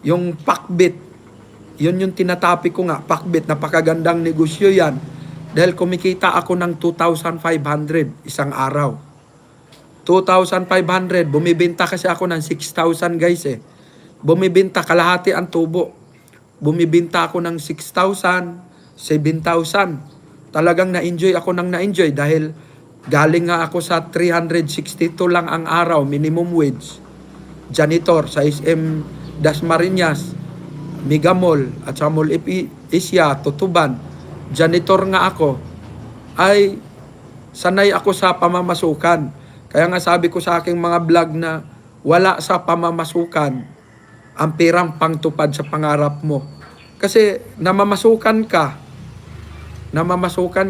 Yung pakbit, yun yung tinatapi ko nga, pakbit, napakagandang negosyo yan. Dahil kumikita ako ng 2,500 isang araw. 2,500, bumibenta kasi ako ng 6,000 guys eh. Bumibenta, kalahati ang tubo. Bumibenta ako ng 6,000, 7,000. Talagang na-enjoy ako ng na-enjoy dahil galing nga ako sa 362 lang ang araw, minimum wage. Janitor sa SM Dasmariñas, Mega Mall at sa Mall Asia, Tutuban. Janitor nga ako, ay sanay ako sa pamamasukan. Kaya nga sabi ko sa aking mga vlog na wala sa pamamasukan ang pirang pangtupad sa pangarap mo. Kasi namamasukan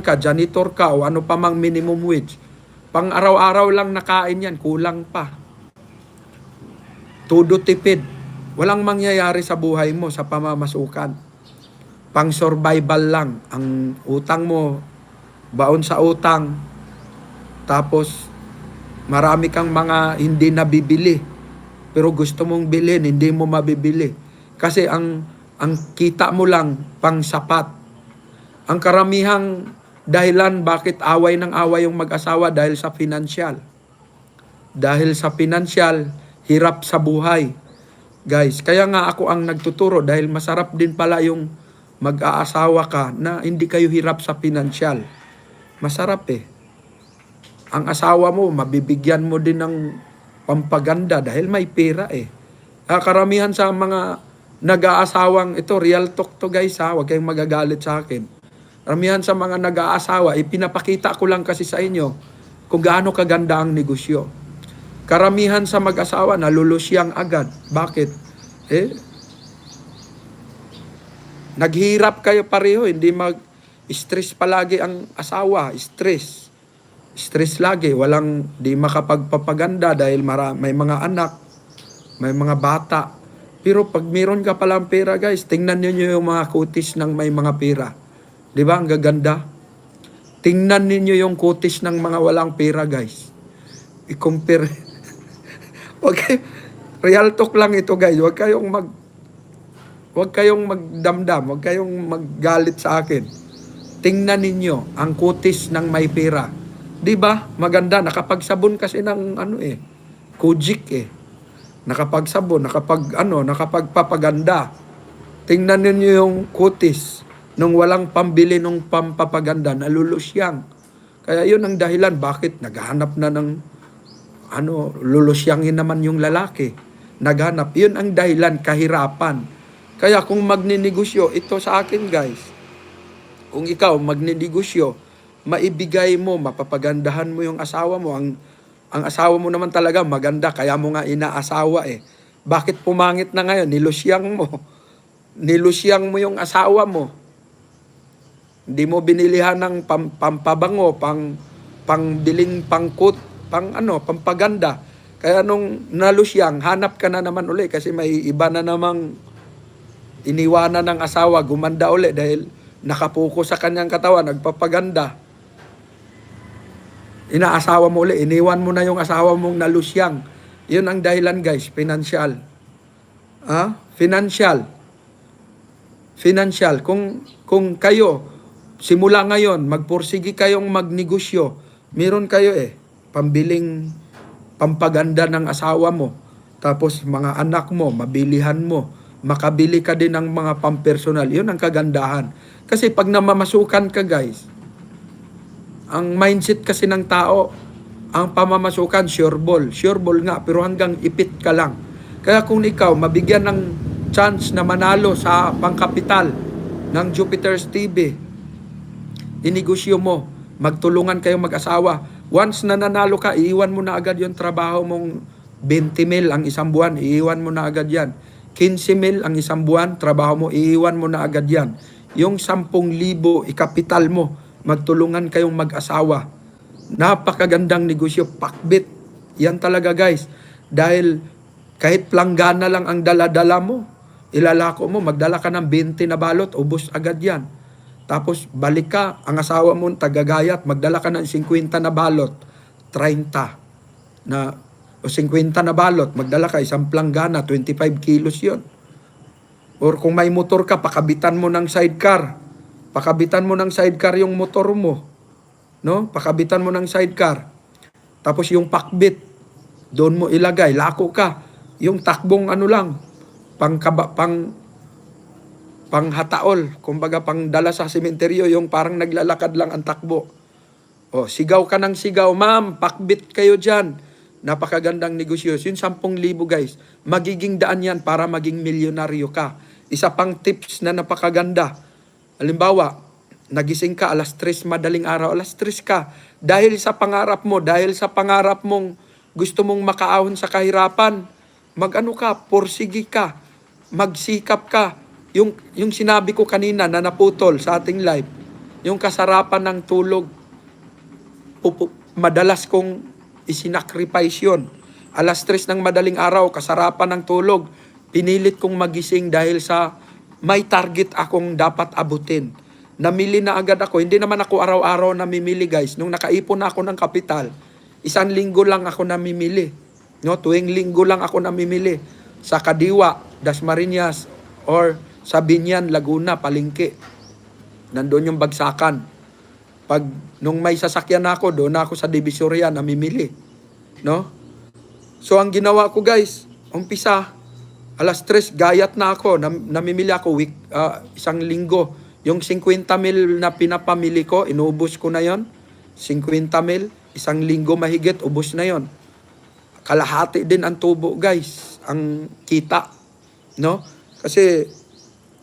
ka, janitor ka o ano pa mang minimum wage. Pang araw-araw lang nakain yan, kulang pa. Todo tipid. Walang mangyayari sa buhay mo sa pamamasukan. Pang survival lang. Ang utang mo, baon sa utang. Tapos, marami kang mga hindi nabibili. Pero gusto mong bilhin, hindi mo mabibili. Kasi ang kita mo lang, pang sapat. Ang karamihang dahilan bakit away ng away yung mag-asawa dahil sa financial. Dahil sa financial, hirap sa buhay. Guys, kaya nga ako ang nagtuturo dahil masarap din pala yung mag-aasawa ka na hindi kayo hirap sa financial. Masarap eh. Ang asawa mo, mabibigyan mo din ng pampaganda dahil may pera eh. Karamihan sa mga nag-aasawang, ito real talk to guys ha, huwag kayong magagalit sa akin. Karamihan sa mga nag-aasawa, ipinapakita ko lang kasi sa inyo kung gaano kaganda ang negosyo. Karamihan sa mag-asawa, nalulusyang agad. Bakit? Naghirap kayo pareho, hindi mag-stress palagi ang asawa, stress. Stress lagi, walang di makapagpapaganda dahil may mga anak, may mga bata. Pero pag meron ka palang pera guys, tingnan niyo yung mga kutis ng may mga pera. Di ba? Ang gaganda. Tingnan niyo yung kutis ng mga walang pera guys. I-compare. Okay. Real talk lang ito guys. Huwag kayong magdamdam, huwag kayong maggalit sa akin. Tingnan ninyo ang kutis ng may pera. 'Di ba? Maganda, nakapagsabon kasi ng Kojic eh. Nakapagsabon, nakapagpapaganda. Tingnan ninyo yung kutis nung walang pambili nung pampapaganda, nalulusyang. Kaya 'yun ang dahilan bakit naghahanap na ng lulusyangin naman yung lalaki. Naghanap. 'Yun ang dahilan, kahirapan. Kaya kung magninegosyo, ito sa akin guys, kung ikaw magninegosyo, maibigay mo, mapapagandahan mo yung asawa mo. Ang asawa mo naman talaga maganda, kaya mo nga inaasawa eh. Bakit pumangit na ngayon? Nilusyang mo. Nilusyang mo yung asawa mo. Hindi mo binilihan ng pampabango, pangbiling pangkut, pampaganda. Kaya nung nalusyang, hanap ka na naman uli kasi may iba na namang iniwanan ng asawa, gumanda uli dahil nakapuko sa kanyang katawan, nagpapaganda. Inaasawa mo uli, iniwan mo na yung asawa mong nalusyang. Yun ang dahilan guys, financial. Financial. Kung kayo, simula ngayon, magpursigi kayong magnegosyo, meron kayo pambiling pampaganda ng asawa mo, tapos mga anak mo, mabilihan mo, makabili ka din ng mga pampersonal. Yun ang kagandahan. Kasi pag namamasukan ka guys, ang mindset kasi ng tao, ang pamamasukan, sure ball nga, pero hanggang ipit ka lang. Kaya kung ikaw, mabigyan ng chance na manalo sa pangkapital ng Jupiter's TV, inegosyo mo, magtulungan kayong mag-asawa. Once na nanalo ka, iiwan mo na agad yung trabaho mong 20 mil ang isang buwan, iiwan mo na agad yan. 15 mil ang isang buwan, trabaho mo, iiwan mo na agad yan. yung 10,000 ikapital mo, magtulungan kayong mag-asawa. Napakagandang negosyo, pakbit. Yan talaga guys. Dahil kahit planggana lang ang dala-dala mo, ilalako mo, magdala ka ng 20 na balot, ubos agad yan. Tapos balik ka, ang asawa mo tagagayat, magdala ka ng 50 na balot, 30 na o 50 na balot, magdala ka isang planggana, 25 kilos yon. Or kung may motor ka, pakabitan mo ng sidecar. Pakabitan mo ng sidecar yung motor mo. No? Pakabitan mo ng sidecar. Tapos yung pakbit, doon mo ilagay, lako ka. Yung takbong ano lang, panghataol, kumbaga pang dala sa sementeryo, yung parang naglalakad lang ang takbo. O, sigaw ka ng sigaw, ma'am, pakbit kayo dyan. Napakagandang negosyo. Yung 10,000 guys, magiging daan yan para maging milyonaryo ka. Isa pang tips na napakaganda. Halimbawa, nagising ka alas 3 madaling araw, alas 3 ka. Dahil sa pangarap mo, dahil sa pangarap mong gusto mong makaahon sa kahirapan, mag-ano ka, porsigi ka, magsikap ka. Yung sinabi ko kanina na naputol sa ating live, yung kasarapan ng tulog, madalas kong isinacrifice yun. Alas 3 ng madaling araw, kasarapan ng tulog, pinilit kong magising dahil sa may target akong dapat abutin. Namili na agad ako. Hindi naman ako araw-araw namimili guys. Nung nakaipon na ako ng kapital, 1 linggo lang ako namimili. No? Tuwing linggo lang ako namimili. Sa Kadiwa, Dasmariñas, or sa Binyan, Laguna, Palengke. Nandun yung bagsakan. Nung may sasakyan ako, doon ako sa Divisoria namimili. No? So ang ginawa ko guys, umpisa, alas 3, gayat na ako, namimili ako 1 linggo. Yung 50 mil na pinapamili ko, inuubos ko na yon. 50 mil, 1 linggo mahigit, ubos na yon. Kalahati din ang tubo guys, ang kita. No? Kasi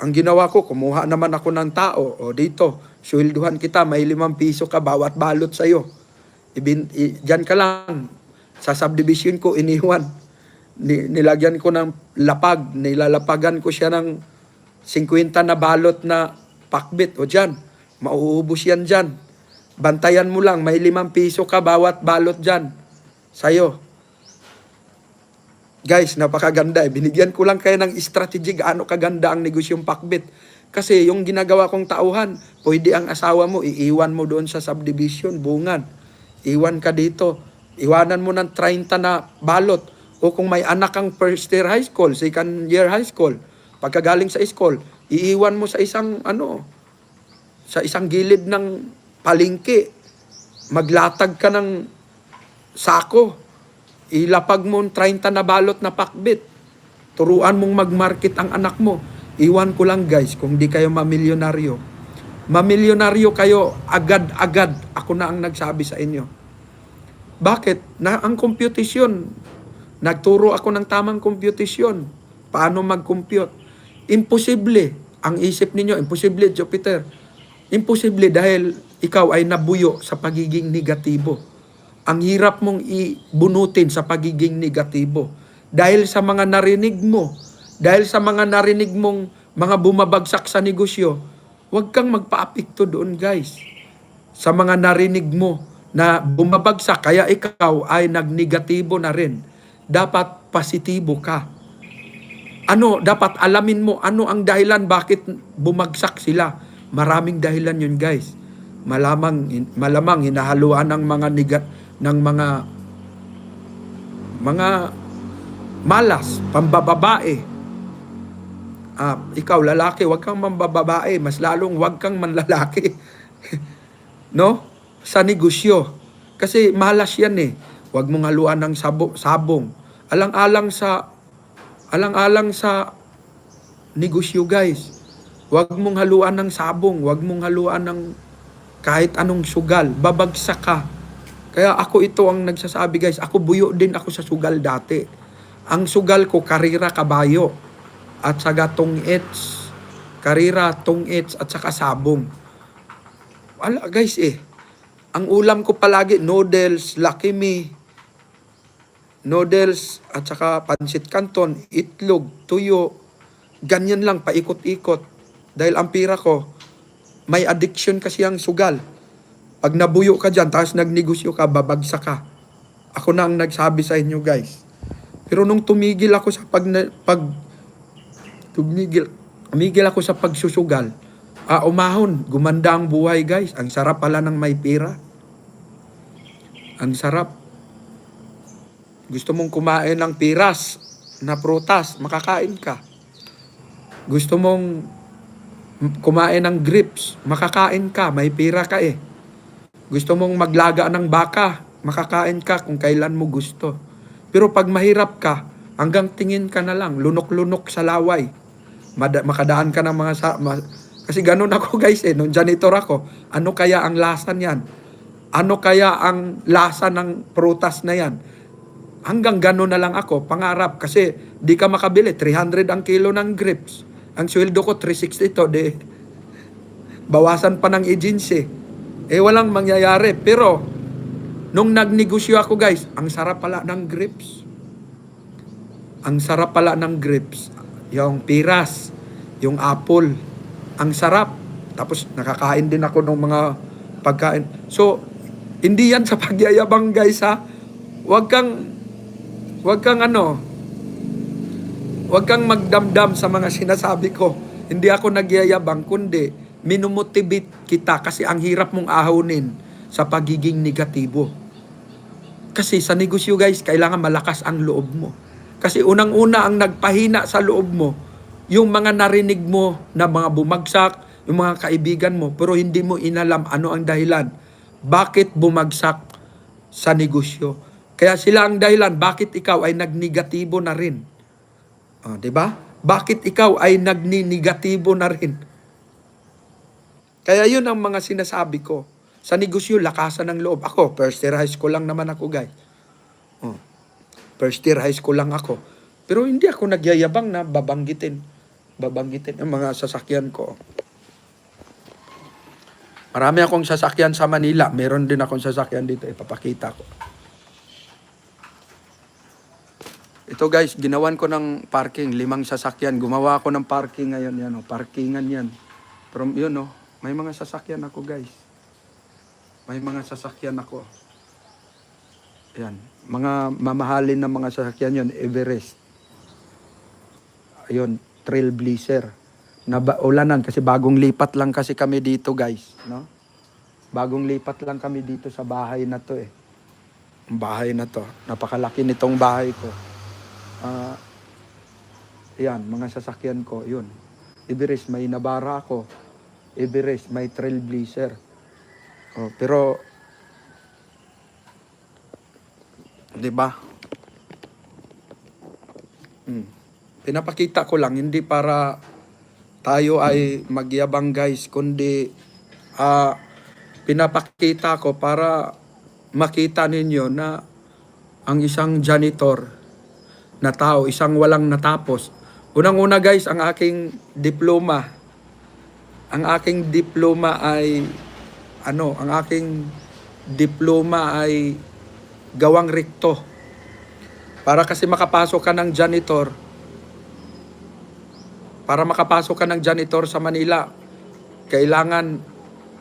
ang ginawa ko, kumuha naman ako ng tao. O dito, swelduhan kita, may 5 piso ka, bawat balot sa'yo. Diyan ka lang. Sa subdivision ko, iniwan. Nilagyan ko ng lapag. Nilalapagan ko siya ng 50 na balot na pakbit. O dyan, mauubos yan dyan. Bantayan mo lang, may 5 piso ka, bawat balot dyan. Sa'yo. Guys, napakaganda eh. Binigyan ko lang kayo ng strategy gaano kaganda ang negosyong pakbit. Kasi yung ginagawa kong tauhan, pwede ang asawa mo, iiwan mo doon sa subdivision, bungan. Iwan ka dito. Iwanan mo ng 30 na balot. O kung may anak kang first year high school, second year high school, pagkagaling sa school, iiwan mo sa isang gilid ng palengke. Maglatag ka ng sako. Ilapag mo 30 na balot na pakbit. Turuan mong mag-market ang anak mo. Iwan ko lang guys, kung di kayo mamilyonaryo. Mamilyonaryo kayo agad-agad. Ako na ang nagsabi sa inyo. Bakit? Ang computation. Nagturo ako ng tamang computation. Paano mag-compute? Imposible. Ang isip ninyo, imposible, Jupiter. Imposible dahil ikaw ay nabuyo sa pagiging negatibo. Ang hirap mong ibunutin sa pagiging negatibo. Dahil sa mga narinig mo, dahil sa mga narinig mong mga bumabagsak sa negosyo, huwag kang magpa-apekto doon guys. Sa mga narinig mo na bumabagsak, kaya ikaw ay nagnegatibo na rin. Dapat positibo ka. Dapat alamin mo ano ang dahilan bakit bumagsak sila. Maraming dahilan yun guys. Malamang hinahaluan ng mga malas, pambababae. Ikaw lalaki, wag kang mambababae, mas lalong wag kang manlalaki. No? Sa negosyo. Kasi malas yan eh. Wag mong haluan ng sabong. Alang-alang sa negosyo guys. Wag mong haluan ng sabong, wag mong haluan ng kahit anong sugal, babagsak ka. Kaya ako ito ang nagsasabi guys, ako buyo din ako sa sugal dati. Ang sugal ko, karira, kabayo, at saka tong-its, karira, tong-its, at saka sabong. Wala guys ang ulam ko palagi, noodles, Lucky Me, noodles, at saka pansit canton, itlog, tuyo, ganyan lang, paikot-ikot. Dahil ang pira ko, may addiction kasi ang sugal. Pag nabuyo ka dyan, tapos nagnegosyo ka, babagsak ka. Ako na ang nagsabi sa inyo, guys. Pero nung tumigil ako sa tumigil ako sa pagsusugal, umahon, gumanda ang buhay, guys. Ang sarap pala ng may pera. Ang sarap. Gusto mong kumain ng piras na prutas, makakain ka. Gusto mong kumain ng grapes, makakain ka, may pera ka eh. Gusto mong maglaga ng baka, makakain ka kung kailan mo gusto. Pero pag mahirap ka, hanggang tingin ka na lang, lunok-lunok sa laway. Makadaan ka ng mga kasi ganun ako, guys eh, nung janitor ako, ano kaya ang lasa niyan? Ano kaya ang lasa ng prutas na yan? Hanggang ganun na lang ako, pangarap, kasi di ka makabili, 300 ang kilo ng grapes. Ang sweldo ko, 360 to, bawasan pa ng agency. Walang mangyayari. Pero, nung nagnegosyo ako, guys, ang sarap pala ng grapes. Ang sarap pala ng grapes. Yung piras, yung apple. Ang sarap. Tapos, nakakain din ako ng mga pagkain. So, hindi yan sa pagyayabang, guys, ha? Huwag kang magdamdam sa mga sinasabi ko. Hindi ako nagyayabang, kundi minumotivate kita kasi ang hirap mong ahunin sa pagiging negatibo. Kasi sa negosyo, guys, kailangan malakas ang loob mo. Kasi unang-una ang nagpahina sa loob mo, yung mga narinig mo na mga bumagsak, yung mga kaibigan mo, pero hindi mo inalam ano ang dahilan. Bakit bumagsak sa negosyo? Kaya sila ang dahilan, bakit ikaw ay nagnegatibo na rin? Diba? Bakit ikaw ay nagninegatibo na rin? Kaya yun ang mga sinasabi ko. Sa negosyo, lakasan ng loob. Ako, first year high school lang naman ako, guys. First year high school lang ako. Pero hindi ako nagyayabang na babanggitin ang mga sasakyan ko. Marami akong sasakyan sa Manila. Meron din akong sasakyan dito. Ipapakita ko. Ito, guys, ginawan ko ng parking. 5 sasakyan. Gumawa ako ng parking ngayon. Yan, parkingan yan. Pero yun, may mga sasakyan ako, guys. May mga sasakyan ako. Yan. Mga mamahalin na mga sasakyan yun. Everest. Ayun. Trailblazer. Ulanan kasi bagong lipat lang kasi kami dito, guys. No? Bagong lipat lang kami dito sa bahay na to eh. Bahay na to. Napakalaki nitong bahay ko. Yan. Mga sasakyan ko. Yun. Everest. May Navara ako. Everest, may Trailblazer. Pero, di ba? Pinapakita ko lang, hindi para tayo ay magyabang, guys, kundi pinapakita ko para makita ninyo na ang isang janitor na tao, isang walang natapos. Unang-una, guys, ang aking diploma ay gawang rekto. Para kasi makapasok ka ng janitor sa Manila, kailangan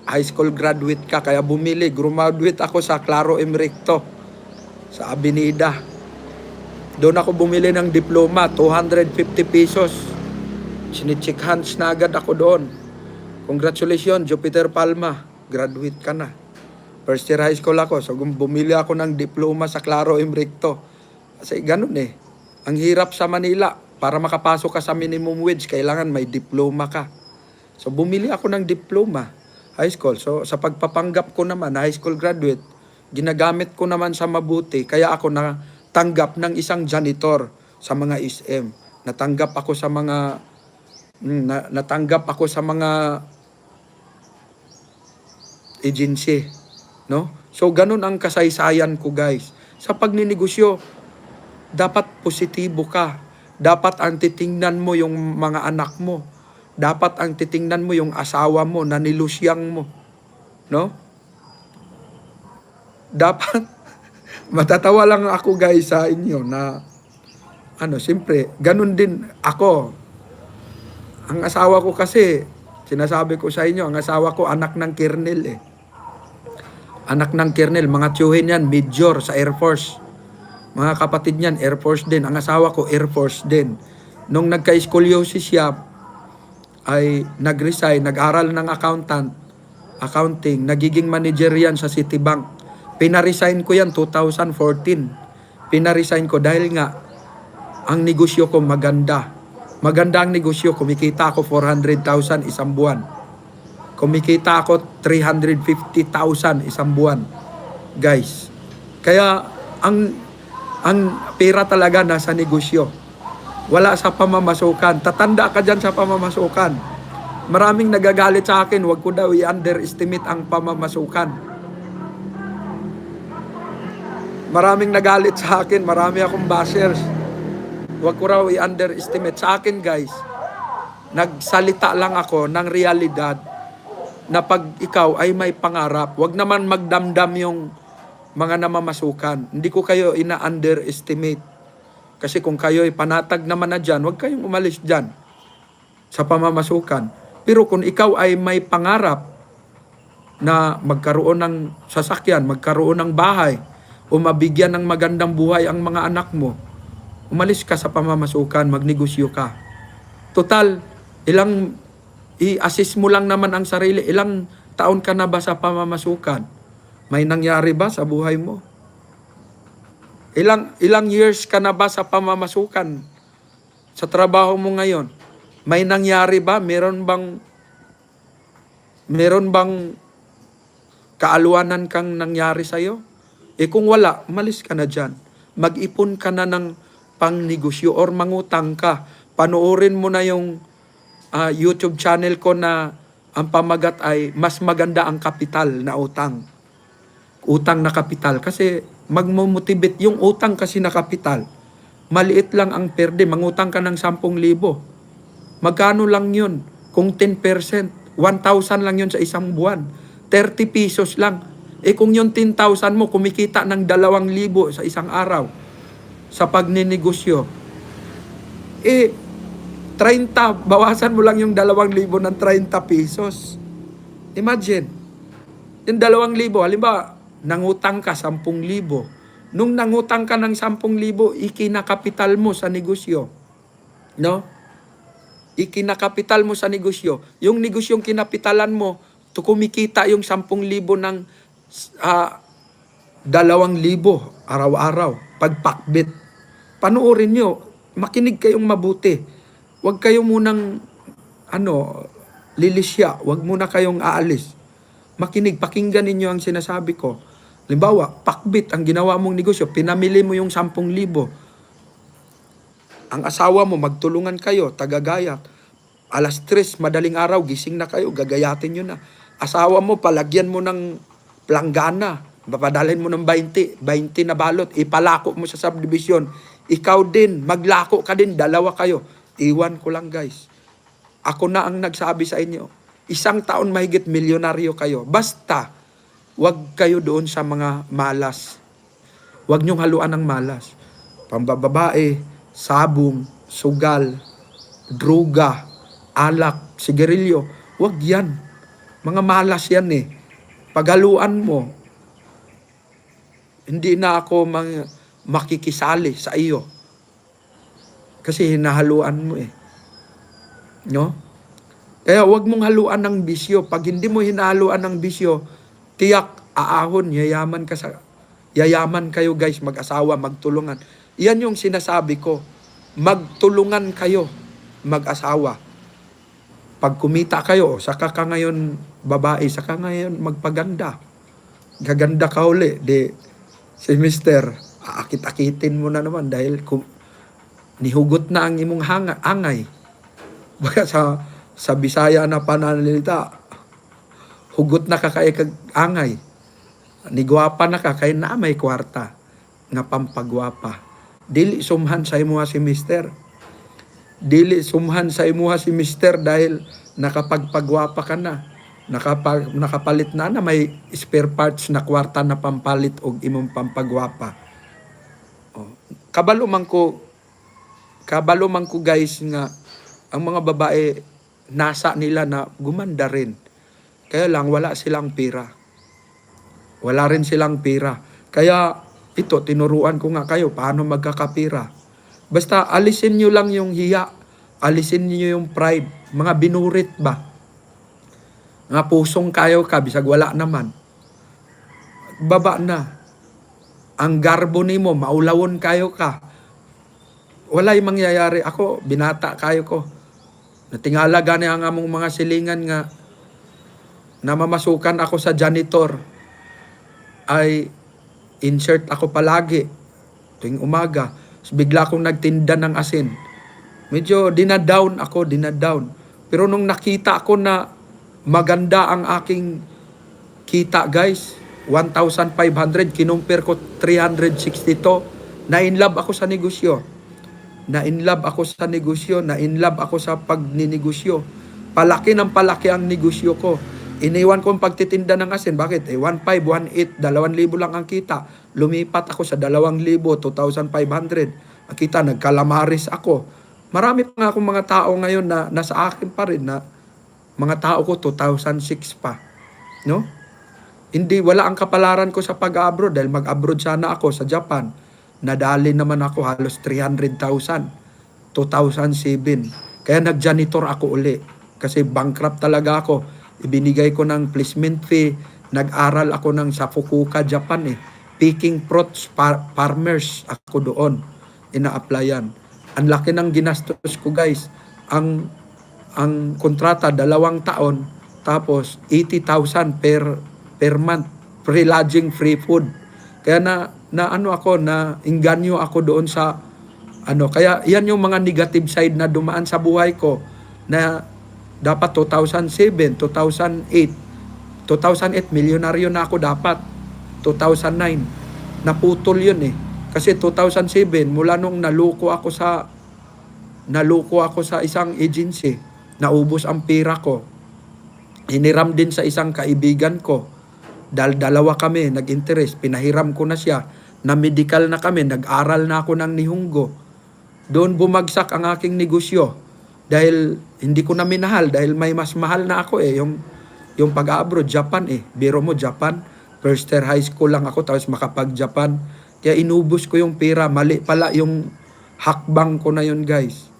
high school graduate ka. Kaya graduate ako sa Claro M. Recto sa Avenida. Doon ako bumili ng diploma, 250 pesos. Sinicheck hands na agad ako doon. Congratulations, Jupiter Palma. Graduate ka na. First year high school ako. So, bumili ako ng diploma sa Claro M. Recto. Kasi ganun eh. Ang hirap sa Manila. Para makapasok ka sa minimum wage, kailangan may diploma ka. So, bumili ako ng diploma. High school. So, sa pagpapanggap ko naman, high school graduate, ginagamit ko naman sa mabuti. Kaya ako natanggap ng isang janitor sa mga SM. Natanggap ako sa mga agency, no? So ganun ang kasaysayan ko, guys. Sa pagninegosyo, dapat positibo ka. Dapat ang titingnan mo yung mga anak mo. Dapat ang titingnan mo yung asawa mo na nilusyang mo, no? Dapat matatawa lang ako, guys, sa inyo na siyempre, ganun din ako. Ang asawa ko kasi Sinasabi ko sa inyo, ang asawa ko anak ng Kernel eh. Anak ng Kernel, mga tiyuhin yan, Major sa Air Force. Mga kapatid niyan, Air Force din. Ang asawa ko, Air Force din. Nung nagka-scoliosis siya, ay nag-resign, nag-aral ng accounting, nagiging manager yan sa Citibank. Pinaresign ko yan 2014. Pinaresign ko dahil nga, ang negosyo ko maganda. Maganda ang negosyo, kumikita ako 400,000 isang buwan. Kumikita ako 350,000 isang buwan. Guys, kaya ang pera talaga nasa negosyo. Wala sa pamamasukan. Tatanda ka dyan sa pamamasukan. Maraming nagagalit sa akin, wag ko daw i-underestimate ang pamamasukan. Maraming nagalit sa akin, marami akong bashers. Wag ko raw i-underestimate. Sa akin guys, nagsalita lang ako ng realidad na pag ikaw ay may pangarap, wag naman magdamdam yung mga namamasukan. Hindi ko kayo ina-underestimate. Kasi kung kayo ay panatag naman na dyan, wag kayong umalis dyan sa pamamasukan. Pero kung ikaw ay may pangarap na magkaroon ng sasakyan, magkaroon ng bahay, o mabigyan ng magandang buhay ang mga anak mo, umalis ka sa pamamasukan, magnegosyo ka. Total, i-assess mo lang naman ang sarili. Ilang taon ka na ba sa pamamasukan? May nangyari ba sa buhay mo? Ilang years ka na ba sa pamamasukan? Sa trabaho mo ngayon? May nangyari ba? Meron bang kaaluanan kang nangyari sa'yo? Kung wala, umalis ka na dyan. Mag-ipon ka na ng pangnegosyo or mangutang ka. Panoorin mo na yung YouTube channel ko na ang pamagat ay mas maganda ang kapital na utang. Utang na kapital. Kasi magmomotivate yung utang kasi na kapital. Maliit lang ang perde. Mangutang ka ng 10,000. Magkano lang yun? Kung 10%, 1,000 lang yun sa isang buwan. 30 pesos lang. Kung yung 10,000 mo, kumikita ng 2,000 sa isang araw sa pagninegosyo. 30, bawasan mo lang yung 2,000 ng 30 pesos. Imagine, yung 2,000, halimbawa, nangutang ka 10,000. Nung nangutang ka ng 10,000, ikinakapital mo sa negosyo. No? Ikinakapital mo sa negosyo. Yung negosyong kinapitalan mo, kumikita yung 10,000 ng 2,000 araw-araw. Pagpakbit. Panoorin nyo. Makinig kayong mabuti. Huwag kayo munang lilisya. Huwag muna kayong aalis. Makinig, pakinggan ninyo ang sinasabi ko. Halimbawa, pakbit ang ginawa mong negosyo. Pinamili mo yung 10,000. Ang asawa mo, magtulungan kayo, tagagayat. 3:00, madaling araw, gising na kayo, gagayatin nyo na. Asawa mo, palagyan mo ng planggana. Papadalhin mo ng 20 na balot. Ipalako mo sa subdivision. Ikaw din, maglako ka din, 2 kayo. Iwan ko lang guys. Ako na ang nagsabi sa inyo. 1 taon mahigit milyonaryo kayo. Basta, wag kayo doon sa mga malas. Wag niyong haluan ng malas. Pambababae, sabong, sugal, droga, alak, sigarilyo. Wag yan. Mga malas yan eh. Paghaluan mo, hindi na ako makikisali sa iyo. Kasi hinahaluan mo eh. No? Kaya wag mong haluan ng bisyo. Pag hindi mo hinahaluan ng bisyo, tiyak, aahon, yayaman kayo guys, mag-asawa, magtulungan. Yan yung sinasabi ko. Magtulungan kayo, mag-asawa. Pag kumita kayo, saka ka ngayon babae, saka ngayon magpaganda. Gaganda ka uli. Si mister, aakit-akitin mo na naman dahil nihugot na ang imong angay. Baka sa Bisaya na pananalita, hugot na ka kay angay. Nigwapa na ka kay na may kwarta nga pampagwapa. Dili sumhan sa imuha si mister. Dili sumhan sa imuha si mister dahil nakapagpagwapa ka na. Nakapalit na may spare parts na kwarta na pampalit og imong pampagwapa. Kabalo man ko guys nga ang mga babae nasa nila na gumanda rin. Kaya lang wala silang pera. Wala rin silang pera. Kaya ito, tinuruan ko nga kayo paano magkakapira. Basta alisin nyo lang yung hiya. Alisin nyo yung pride. Mga binurit ba? Mga pusong kayo ka, bisag wala naman. Baba na. Ang garbo nimo, maulawon kayo ka. Wala'y mangyayari. Ako, binata kayo ko. Natingala gani ang among mga silingan nga namamasukan ako sa janitor ay insert ako palagi tuwing umaga. So, bigla akong nagtinda ng asin. Medyo dinadown ako. Pero nung nakita ko na maganda ang aking kita guys, 1,500, kinumpir ko 362, na-inlove ako sa negosyo. Na-inlove ako sa pagninegosyo. Palaki ng palaki ang negosyo ko. Iniwan ko ang pagtitinda ng asin. Bakit? 1,500, 1,800, 2,000 lang ang kita. Lumipat ako sa 2,000, 2,500. Ang kita, nagkalamaris ako. Marami pa nga akong mga tao ngayon na nasa akin pa rin na mga tao ko 2006 pa. No? Hindi, wala ang kapalaran ko sa pag-abroad dahil mag-abroad sana ako sa Japan. Nadali naman ako halos 300,000. 2007. Kaya nag-janitor ako uli. Kasi bankrupt talaga ako. Ibinigay ko ng placement fee. Nag-aral ako sa Fukuoka, Japan eh. Picking fruits, farmers ako doon. Ina-applyan. Ang laki ng ginastos ko guys. Ang kontrata, 2 taon. Tapos 80,000 per month. Free lodging, free food. Kaya na inganyo ako doon sa kaya yan yung mga negative side na dumaan sa buhay ko na dapat 2007, 2008 milyonaryo na ako dapat. 2009 naputol yun eh. Kasi 2007 mula nung naluko ako sa isang agency, naubos ang pera ko. Hiniram din sa isang kaibigan ko. Dalawa kami nag-interest, pinahiram ko na siya. Na medical na kami, nag-aral na ako ng Nihongo. Doon bumagsak ang aking negosyo. Dahil hindi ko na minahal, dahil may mas mahal na ako eh. Yung pag-abroad, Japan eh. Biro mo, Japan. First year high school lang ako, tapos makapag-Japan. Kaya inubos ko yung pera. Mali pala yung hakbang ko na yun, guys.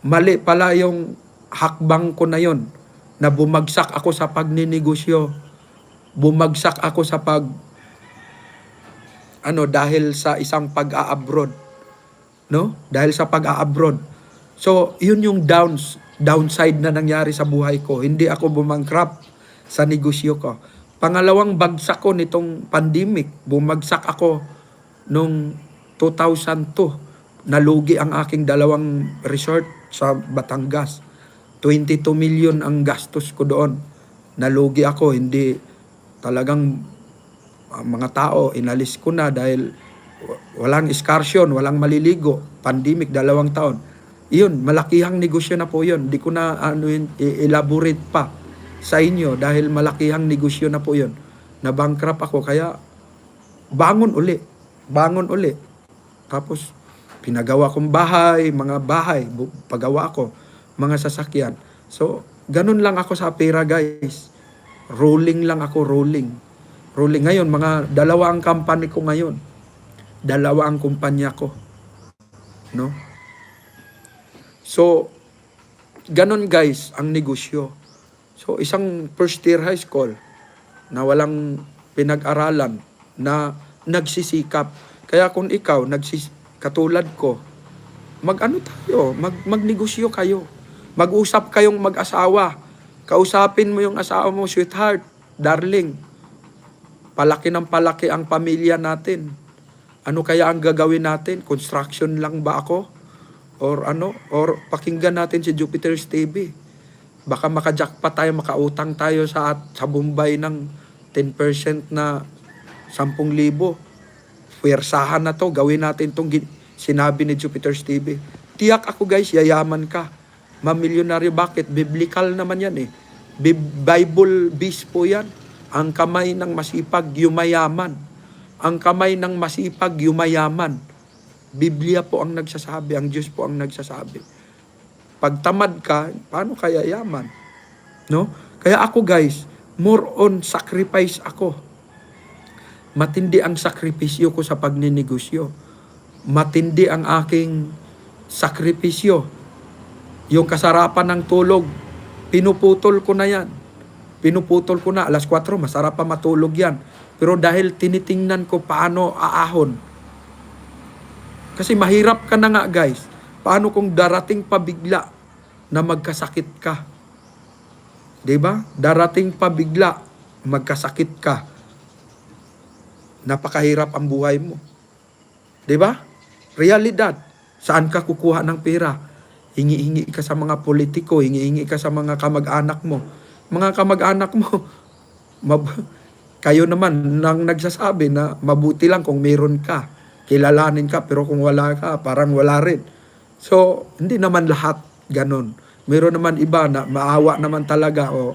Mali pala yung hakbang ko na yun. Na bumagsak ako sa pagninegosyo. Bumagsak ako sa dahil sa isang pag-a-abroad. No? Dahil sa pag-a-abroad. So, yun yung downside na nangyari sa buhay ko. Hindi ako bumangkrap sa negosyo ko. Pangalawang bagsak ko nitong pandemic, bumagsak ako nung 2002. Nalugi ang aking 2 resort sa Batangas. 22 million ang gastos ko doon. Nalugi ako, hindi talagang mga tao, inalis ko na dahil walang excursion, walang maliligo. Pandemic, 2 taon. Iyon, malakihang negosyo na po yun. Di ko na elaborate pa sa inyo dahil malakihang negosyo na po yun. Na-bankrupt ako, kaya bangon uli. Tapos, pinagawa kong mga bahay, pagawa ko, mga sasakyan. So, ganun lang ako sa pera, guys. Rolling lang ako, rolling. Ngayon, mga 2 ang company ko ngayon. 2 ang kumpanya ko. No? So, ganun guys, ang negosyo. So, isang first year high school na walang pinag-aralan, na nagsisikap. Kaya kung ikaw, katulad ko, magnegosyo kayo. Mag-usap kayong mag-asawa. Kausapin mo yung asawa mo, sweetheart, darling, palaki ng palaki ang pamilya natin. Ano kaya ang gagawin natin? Construction lang ba ako? Or pakinggan natin si Jupiter's TV. Baka makajackpot tayo, makautang tayo sa Bombay ng 10% na 10,000. Puwersahan na to, gawin natin tong sinabi ni Jupiter's TV. Tiyak ako guys, yayaman ka. Mamilyonaryo, bakit? Biblical naman yan eh. Bible based po yan. Ang kamay ng masipag, yumayaman. Ang kamay ng masipag, yumayaman. Biblia po ang nagsasabi, ang Diyos po ang nagsasabi. Pag tamad ka, paano kaya yaman? No? Kaya ako guys, more on sacrifice ako. Matindi ang sakripisyo ko sa pagninegosyo. Matindi ang aking sakripisyo. Yung kasarapan ng tulog, pinuputol ko na yan. Pinuputol ko na. Alas 4, masarap pa matulog yan. Pero dahil tinitingnan ko paano aahon. Kasi mahirap ka na nga guys. Paano kung darating pa bigla na magkasakit ka? 'Di ba? Darating pa bigla magkasakit ka. Napakahirap ang buhay mo. 'Di ba? Realidad. Saan ka kukuha ng pera? Hingi-hingi ka sa mga politiko, hingi-hingi ka sa mga kamag-anak mo. Mga kamag-anak mo, kayo naman nang nagsasabi na mabuti lang kung meron ka. Kilalanin ka, pero kung wala ka, parang wala rin. So, hindi naman lahat ganun. Meron naman iba na maawa naman talaga o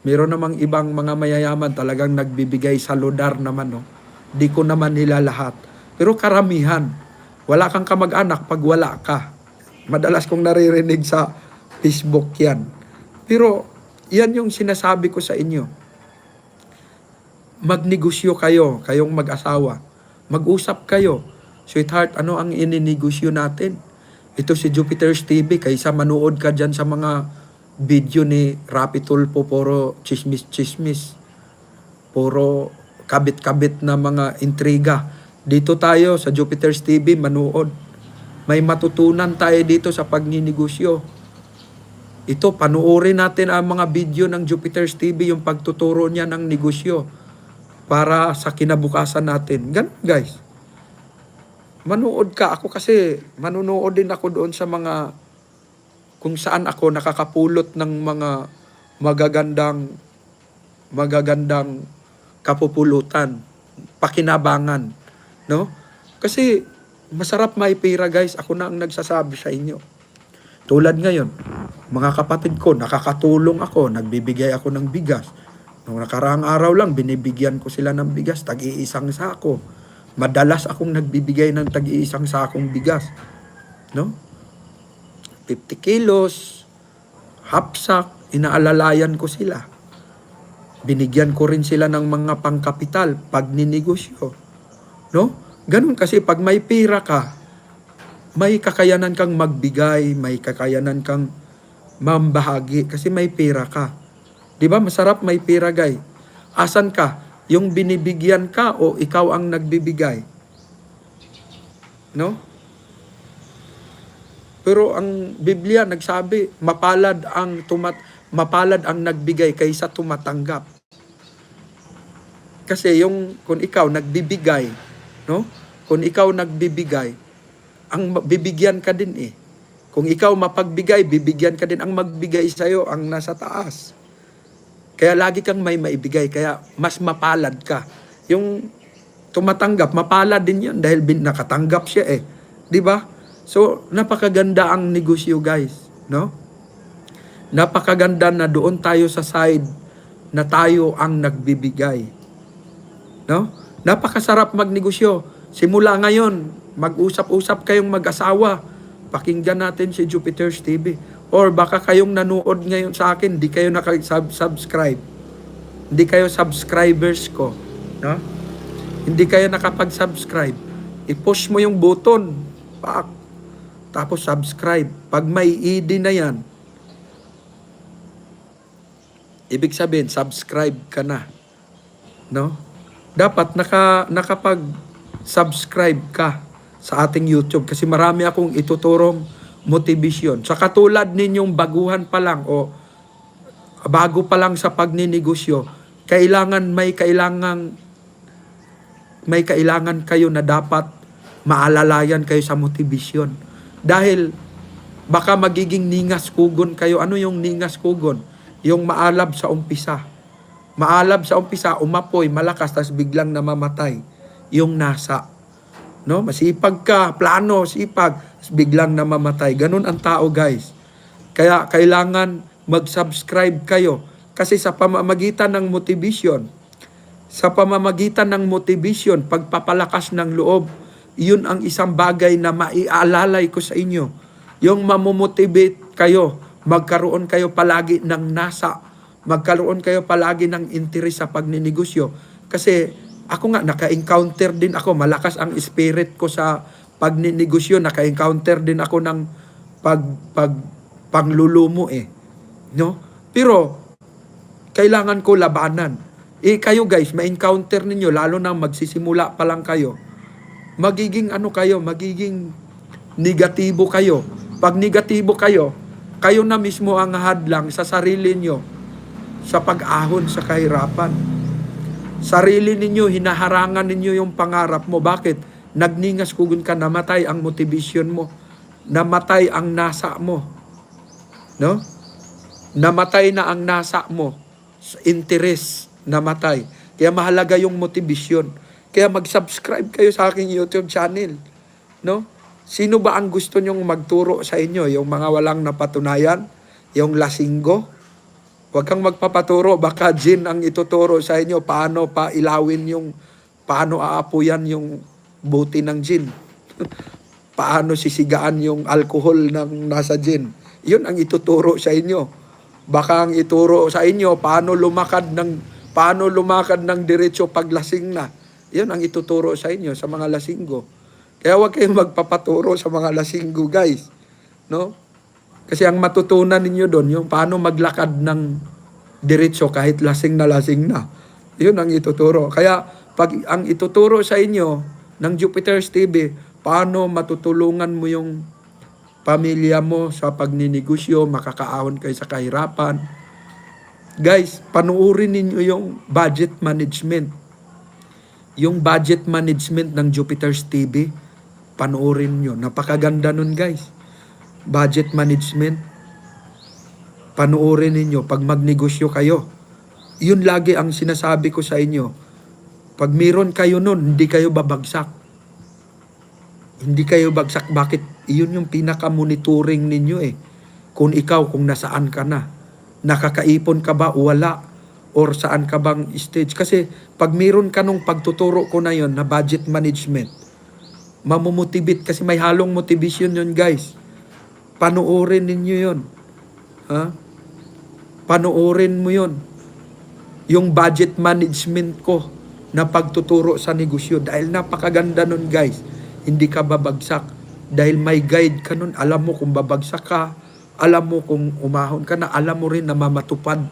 meron namang ibang mga mayayaman talagang nagbibigay sa ludar naman. No? Di ko naman nila lahat. Pero karamihan, wala kang kamag-anak pag wala ka. Madalas kong naririnig sa Facebook yan. Pero yan yung sinasabi ko sa inyo. Magnegosyo kayo, kayong mag-asawa. Mag-usap kayo. Sweetheart, ano ang ininegosyo natin? Ito si Jupiter's TV, kaysa manood ka dyan sa mga video ni Rapi Tulfo, puro chismis-chismis. Puro kabit-kabit na mga intriga. Dito tayo sa Jupiter's TV, manood. May matutunan tayo dito sa pagninegosyo. Ito, panuorin natin ang mga video ng Jupiter's TV, yung pagtuturo niya ng negosyo para sa kinabukasan natin. Ganun, guys. Manood ka. Ako kasi, manunood din ako doon sa mga, kung saan ako nakakapulot ng mga magagandang kapupulutan, pakinabangan. No? Kasi, masarap may pera, guys. Ako na ang nagsasabi sa inyo. Tulad ngayon, mga kapatid ko, nakakatulong ako, nagbibigay ako ng bigas. Noong nakaraang araw lang, binibigyan ko sila ng bigas, tag-iisang sako. Madalas akong nagbibigay ng tag-iisang sakong bigas. No? 50 kilos, half sack, inaalalayan ko sila. Binigyan ko rin sila ng mga pangkapital pag ninegosyo. No? Ganun kasi pag may pera ka, may kakayanan kang magbigay, may kakayanan kang mambahagi kasi may pera ka. 'Di ba? Masarap may pera, guys. Asan ka? Yung binibigyan ka o ikaw ang nagbibigay? No? Pero ang Biblia nagsabi, mapalad ang nagbigay kaysa tumatanggap. Kasi yung kung ikaw nagbibigay, no? Kung ikaw nagbibigay, ang bibigyan ka din eh. Kung ikaw mapagbigay, bibigyan ka din. Ang magbigay sa'yo ang nasa taas. Kaya lagi kang may maibigay, kaya mas mapalad ka. Yung tumatanggap, mapalad din yan dahil nakatanggap siya eh. 'Di ba? So, napakaganda ang negosyo, guys, no? Napakaganda na doon tayo sa side na tayo ang nagbibigay. No? Napakasarap magnegosyo. Simula ngayon, mag-usap-usap kayong mag-asawa. Pakinggan natin si Jupiter's TV. Or baka kayong nanood ngayon sa akin, di kayo nakasubscribe. Hindi kayo subscribers ko. No? Hindi kayo nakapag-subscribe. I-push mo yung button. Pak. Tapos subscribe. Pag may ID na yan, ibig sabihin, subscribe ka na. No? Dapat nakapag-subscribe ka sa ating YouTube kasi marami akong ituturong motivation. Sa katulad ninyong baguhan pa lang o bago pa lang sa pagninegosyo, may kailangan kayo na dapat maalalayan kayo sa motivation. Dahil baka magiging ningas kugon kayo. Ano yung ningas kugon? Yung maalab sa umpisa. Maalab sa umpisa, umapoy, malakas, tas biglang namamatay. Yung nasa. No? Masipag ka, plano, sipag, biglang namamatay. Ganun ang tao, guys. Kaya kailangan mag-subscribe kayo. Kasi sa pamamagitan ng motivation, pagpapalakas ng loob, yun ang isang bagay na maialalay ko sa inyo. Yung mamomotivate kayo, magkaroon kayo palagi ng nasa, magkaroon kayo palagi ng interes sa pagninegosyo. Kasi ako nga, naka-encounter din ako, malakas ang spirit ko sa pagninegosyo, naka-encounter din ako ng panglulumo no? Pero kailangan ko labanan. Kayo guys, ma-encounter ninyo, lalo na magsisimula pa lang kayo, magiging magiging negatibo kayo. Pag negatibo kayo, kayo na mismo ang hadlang sa sarili nyo sa pag-ahon sa kahirapan. Sarili ninyo, hinaharangan ninyo yung pangarap mo. Bakit? Nagningas kugun ka, namatay ang motivation mo. Namatay ang nasa mo. No? Namatay na ang nasa mo. Interest, namatay. Kaya mahalaga yung motivation. Kaya mag-subscribe kayo sa aking YouTube channel. No? Sino ba ang gusto nyong magturo sa inyo? Yung mga walang napatunayan? Yung lasinggo? Huwag kang magpapaturo. Baka jin ang ituturo sa inyo. Paano paano aapuyan yung buti ng jin? Paano sisigaan yung alcohol ng nasa jin? Yun ang ituturo sa inyo. Baka ang ituro sa inyo, paano lumakad ng diretso pag lasing na. Yun ang ituturo sa inyo, sa mga lasinggo. Kaya huwag kayong magpapaturo sa mga lasinggo, guys. No? Kasi ang matutunan ninyo doon, yung paano maglakad ng diretso kahit lasing na. Yun ang ituturo. Kaya pag ang ituturo sa inyo ng Jupiter's TV, paano matutulungan mo yung pamilya mo sa pagninegosyo, makakaahon kayo sa kahirapan. Guys, panuorin ninyo yung budget management. Yung budget management ng Jupiter's TV, panuorin nyo. Napakaganda nun, guys. Budget management, panuorin ninyo pag magnegosyo kayo. Yun lagi ang sinasabi ko sa inyo. Pag meron kayo nun, hindi kayo babagsak. Hindi kayo bagsak. Bakit? Iyon yung pinaka-monitoring ninyo Kung nasaan ka na. Nakakaipon ka ba o wala? Or saan ka bang stage? Kasi pag meron ka nung pagtuturo ko na yon na budget management, mamumutibit kasi may halong motivation yun, guys. Panuorin ninyo yun. Ha? Panuorin mo yun. Yung budget management ko na pagtuturo sa negosyo. Dahil napakaganda nun, guys. Hindi ka babagsak. Dahil may guide ka nun. Alam mo kung babagsak ka. Alam mo kung umahon ka na. Alam mo rin na mamatupad.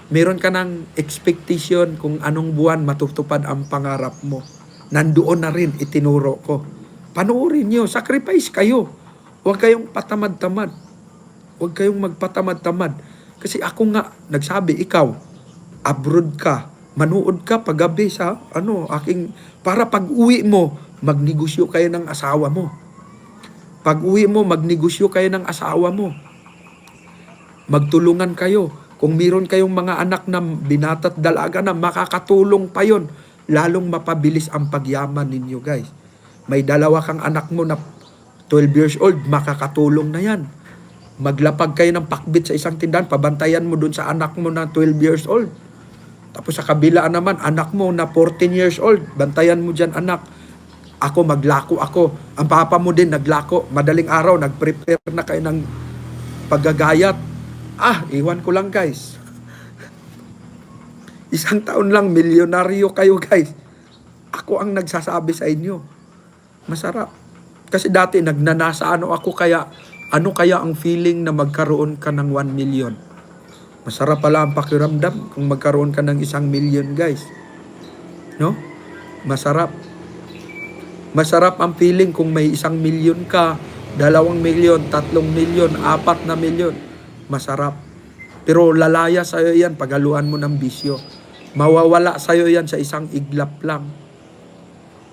Meron ka ng expectation kung anong buwan matutupad ang pangarap mo. Nandoon na rin itinuro ko. Panuorin nyo. Sacrifice kayo. Huwag kayong patamad-tamad. Huwag kayong magpatamad-tamad. Kasi ako nga, nagsabi, ikaw, abroad ka, manood ka paggabi sa, para pag-uwi mo, magnegosyo kayo ng asawa mo. Pag-uwi mo, magnegosyo kayo ng asawa mo. Magtulungan kayo. Kung meron kayong mga anak na binata't dalaga na, makakatulong pa yon. Lalong mapabilis ang pagyaman ninyo, guys. May dalawa kang anak mo na 12 years old, makakatulong na yan. Maglapag kayo ng pakbit sa isang tindahan, pabantayan mo dun sa anak mo na 12 years old. Tapos sa kabila naman, anak mo na 14 years old, bantayan mo dyan, anak. Ako, maglako ako. Ang papa mo din, naglako. Madaling araw, nag-prepare na kayo ng paggagayat. Iwan ko lang, guys. Isang taon lang, milyonaryo kayo, guys. Ako ang nagsasabi sa inyo. Masarap. Kasi dati, nagnanasa ako, kaya ano kaya ang feeling na magkaroon ka ng 1 million? Masarap pala ang pakiramdam kung magkaroon ka ng 1 million, guys. No? Masarap. Masarap ang feeling kung may 1 million ka, 2 million, 3 million, 4 na million. Masarap. Pero lalaya sa'yo yan paghaluan mo ng bisyo. Mawawala sa'yo yan sa isang iglap lang.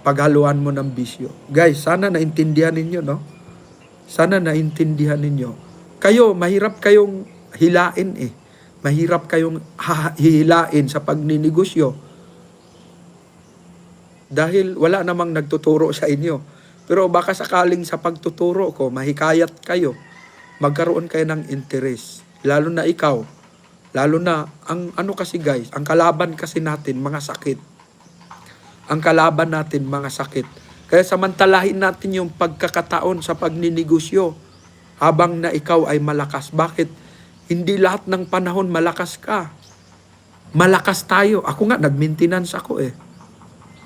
Paghaluan mo ng bisyo. Guys, sana naintindihan ninyo, no? Sana naintindihan ninyo. Kayo, mahirap kayong hilain Mahirap kayong hihilain sa pagninegosyo. Dahil wala namang nagtuturo sa inyo. Pero baka sakaling sa pagtuturo ko, mahikayat kayo. Magkaroon kayo ng interest. Lalo na ikaw. Lalo na, kasi guys, ang kalaban kasi natin, mga sakit. Ang kalaban natin, mga sakit. Kaya samantalahin natin yung pagkakataon sa pagninegosyo. habang na ikaw ay malakas. Bakit? Hindi lahat ng panahon malakas ka. Malakas tayo. Ako nga, nag-maintenance ako eh.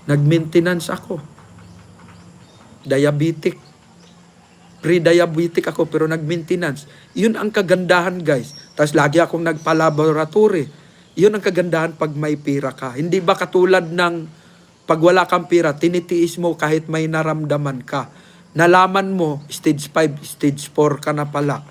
Nag-maintenance ako. Diabetic. Pre-diabetic ako pero nag-maintenance. Yun ang kagandahan, guys. Tapos lagi akong nagpa-laboratory. Yun ang kagandahan pag may pira ka. Hindi ba katulad ng pag wala kang pira, tinitiis mo kahit may naramdaman ka. Nalaman mo, stage 5, stage 4 ka na pala.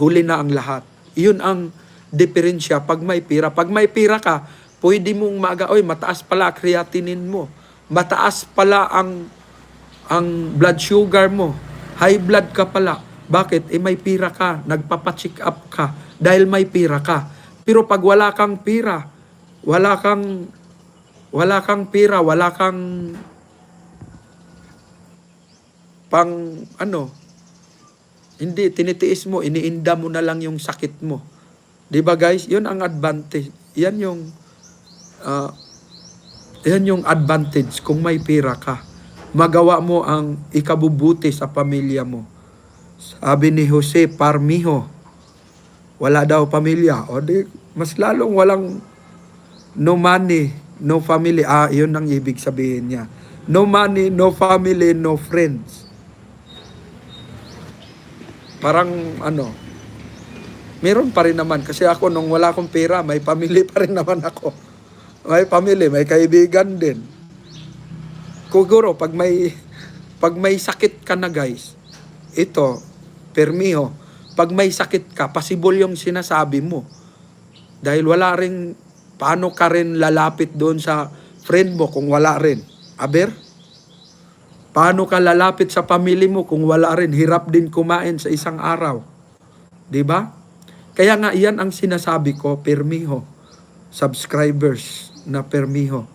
Huli na ang lahat. Yun ang diferensya pag may pira. Pag may pira ka, pwede mong mataas pala creatinine mo. Mataas pala ang blood sugar mo. High blood ka pala. Bakit? May pira ka. Nagpapacheck up ka. Dahil may pira ka. Pero pag wala kang pira, wala kang pira, wala kang hindi, tinitiis mo, iniinda mo na lang yung sakit mo. Di ba guys? Yun ang advantage. Yan yung advantage kung may pira ka. Magawa mo ang ikabubuti sa pamilya mo. Sabi ni Jose Parmijo, wala daw pamilya. O di, mas lalong walang no money, no family. Yun ang ibig sabihin niya. No money, no family, no friends. Parang meron pa rin naman. Kasi ako nung wala akong pera, may family pa rin naman ako. May family, may kaibigan din. Kuguro, pag may sakit ka na guys, ito, Permiho, pag may sakit ka, possible yung sinasabi mo. Dahil wala rin, paano ka rin lalapit doon sa friend mo kung wala rin? Aber? Paano ka lalapit sa pamilya mo kung wala rin? Hirap din kumain sa isang araw. Diba? Kaya nga iyan ang sinasabi ko, Permiho. Subscribers na Permiho.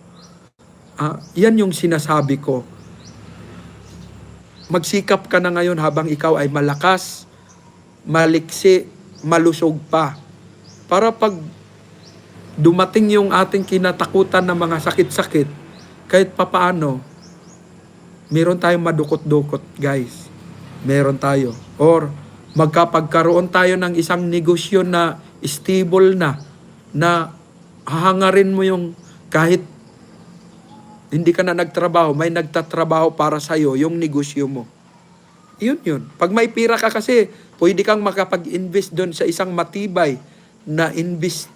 Yan yung sinasabi ko. Magsikap ka na ngayon habang ikaw ay malakas, maliksi, malusog pa. Para pag dumating yung ating kinatakutan ng mga sakit-sakit, kahit papaano, meron tayong madukot-dukot, guys. Meron tayo. Or magkapagkaroon tayo ng isang negosyo na stable na hahangarin mo yung kahit hindi ka na nagtrabaho, may nagtatrabaho para sa'yo, yung negosyo mo. Yun. Pag may pira ka kasi, pwede kang makapag-invest doon sa isang matibay na invest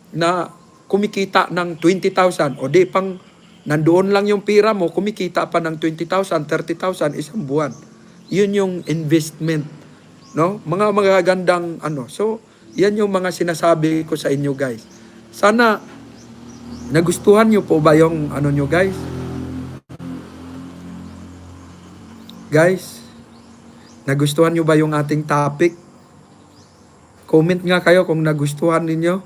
na kumikita ng 20,000. O di pang nandoon lang yung pira mo, kumikita pa ng 20,000, 30,000 isang buwan. Yun yung investment. No? Mga magagandang So, yan yung mga sinasabi ko sa inyo guys. Sana nagustuhan nyo po ba yung nyo guys? Guys, nagustuhan nyo ba yung ating topic? Comment nga kayo kung nagustuhan ninyo.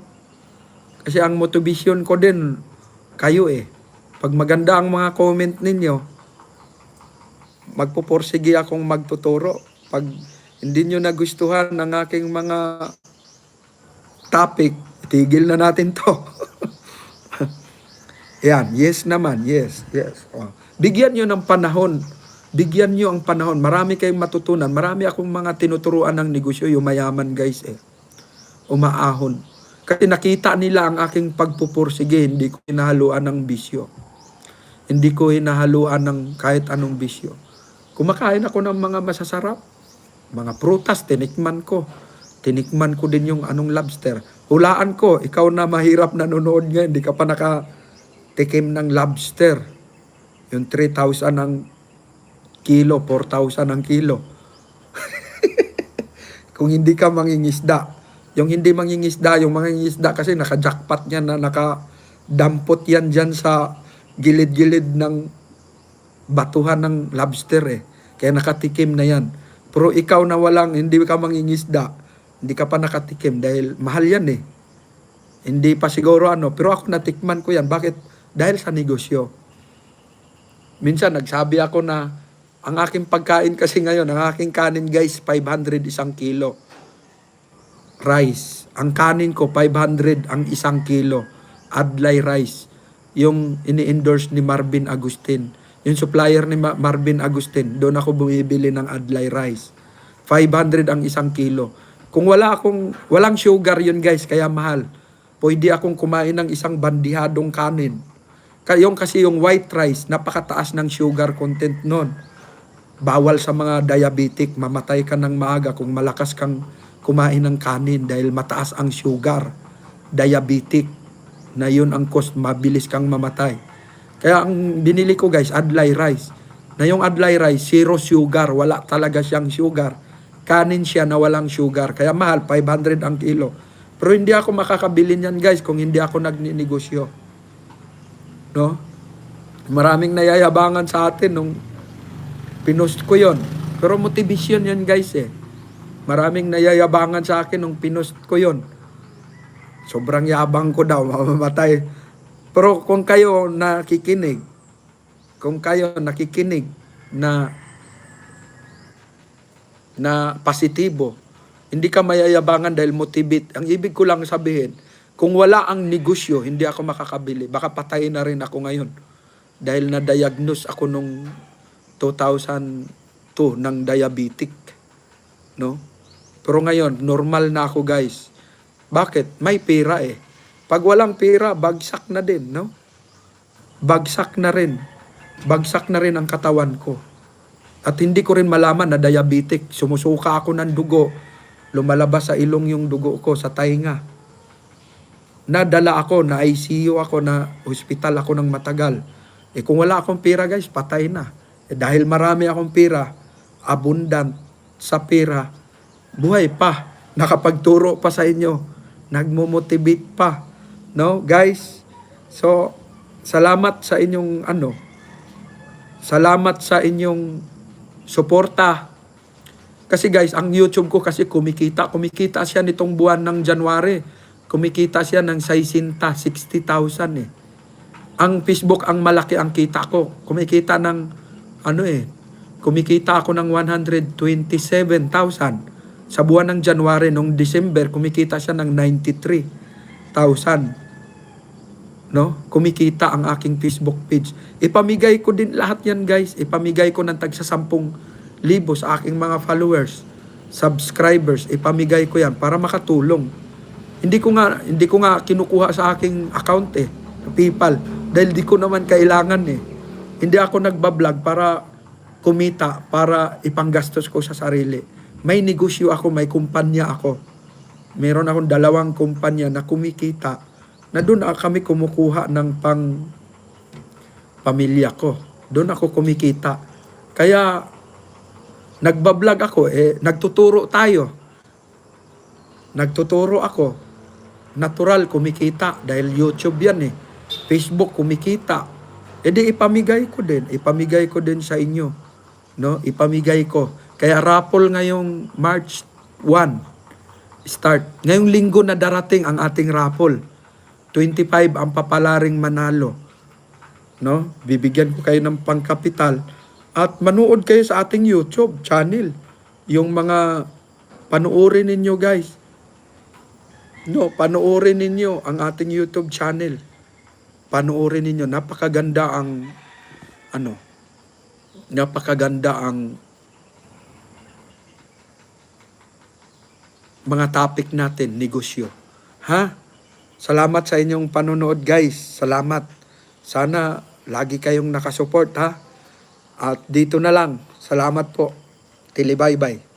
Kasi ang motivation ko din, kayo eh. Pag maganda ang mga comment ninyo, magpuporsige akong magtuturo. Pag hindi nyo nagustuhan ang aking mga topic, tigil na natin to. Yan, yes naman, yes. Bigyan nyo ng panahon. Bigyan nyo ang panahon. Marami kayong matutunan. Marami akong mga tinuturuan ng negosyo, yung mayaman guys eh. Umaahon. Kasi nakita nila ang aking pagpupursige, hindi ko hinahaluan ng bisyo. Hindi ko hinahaluan ng kahit anong bisyo. Kumakain ako ng mga masasarap. Mga prutas, tinikman ko. Tinikman ko din yung lobster. Hulaan ko, ikaw na mahirap nanonood ngayon, hindi ka pa nakatikim ng lobster. Yung 3,000 ang kilo, 4,000 ang kilo. Kung hindi ka mangingisda. Yung hindi mangingisda, yung mangingisda kasi naka-jackpot yan na nakadampot yan dyan sa gilid-gilid ng batuhan ng lobster eh. Kaya nakatikim na yan. Pero ikaw na hindi ka mangingisda, hindi ka pa nakatikim dahil mahal yan eh. Hindi pa siguro pero ako natikman ko yan. Bakit? Dahil sa negosyo. Minsan nagsabi ako na ang aking pagkain kasi ngayon, ang aking kanin guys, 500 isang kilo. Rice. Ang kanin ko, 500 ang isang kilo. Adlay rice. Yung ini-endorse ni Marvin Agustin. Yung supplier ni Marvin Agustin, doon ako bumibili ng Adlay rice. 500 ang 1 kilo. Kung walang sugar yun guys, kaya mahal. Pwede akong kumain ng isang bandihadong kanin. Kasi yung white rice, napakataas ng sugar content nun. Bawal sa mga diabetic, mamatay ka ng maaga kung malakas kang kumain ng kanin dahil mataas ang sugar. Diabetic, na yun ang cause, mabilis kang mamatay. Kaya ang binili ko guys, adlay rice. Na yung adlay rice, 0 sugar, wala talaga siyang sugar. Kanin siya na walang sugar, kaya mahal, 500 ang kilo. Pero hindi ako makakabili niyan guys kung hindi ako nagninegosyo. No? Maraming nayayabangan sa atin nung pinost ko yon. Pero motivation yan guys eh. Maraming nayayabangan sa akin nung pinost ko yon. Sobrang yabang ko daw, mamamatay. Pero kung kayo nakikinig na positibo, hindi ka mayayabangan dahil motivate. Ang ibig ko lang sabihin, kung wala ang negosyo, hindi ako makakabili. Baka patayin na rin ako ngayon. Dahil na-diagnose ako nung 2002 ng diabetic. No? Pero ngayon, normal na ako guys. Bakit? May pera eh. Pag walang pera, bagsak na din. No? Bagsak na rin. Bagsak na rin ang katawan ko. At hindi ko rin malaman na diabetic. Sumusuka ako ng dugo. Lumalabas sa ilong yung dugo ko sa tainga. Nadala ako, na ICU ako, na hospital ako ng matagal. Kung wala akong pera guys, patay na. Dahil marami akong pera, abundant sa pera, buhay pa. Nakapagturo pa sa inyo. Nagmo-motivate pa. No, guys? So, salamat sa inyong salamat sa inyong suporta. Kasi guys, ang YouTube ko kasi kumikita siya nitong buwan ng January. Kumikita siya ng 60,000 eh. Ang Facebook, ang malaki ang kita ko. Kumikita ako ng 127,000. Sa buwan ng January, nung December, kumikita siya ng 93,000. No? Kumikita ang aking Facebook page. Ipamigay ko din lahat yan guys. Ipamigay ko ng tagsa 10,000 sa aking mga followers, subscribers. Ipamigay ko yan para makatulong. Hindi ko nga kinukuha sa aking account eh, PayPal, dahil di ko naman kailangan eh. Hindi ako nagbablog para kumita, para ipanggastos ko sa sarili. May negosyo ako, may kumpanya ako. Meron akong 2 kumpanya na kumikita, na doon kami kumukuha ng pang pamilya ko. Doon ako kumikita. Kaya nagbablog ako nagtuturo ako. Natural, kumikita. Dahil YouTube yan eh. Facebook, kumikita. Di ipamigay ko din. Ipamigay ko din sa inyo. No? Ipamigay ko. Kaya raffle ngayong March 1. Start. Ngayong linggo na darating ang ating raffle. 25 ang papalaring manalo. No? Bibigyan ko kayo ng pangkapital. At manood kayo sa ating YouTube channel. Yung mga panuorin ninyo guys. No, panoorin ninyo ang ating YouTube channel. Panoorin ninyo, napakaganda ang mga topic natin, negosyo. Ha? Salamat sa inyong panonood guys. Salamat. Sana lagi kayong nakasupport ha. At dito na lang. Salamat po. Bye-bye.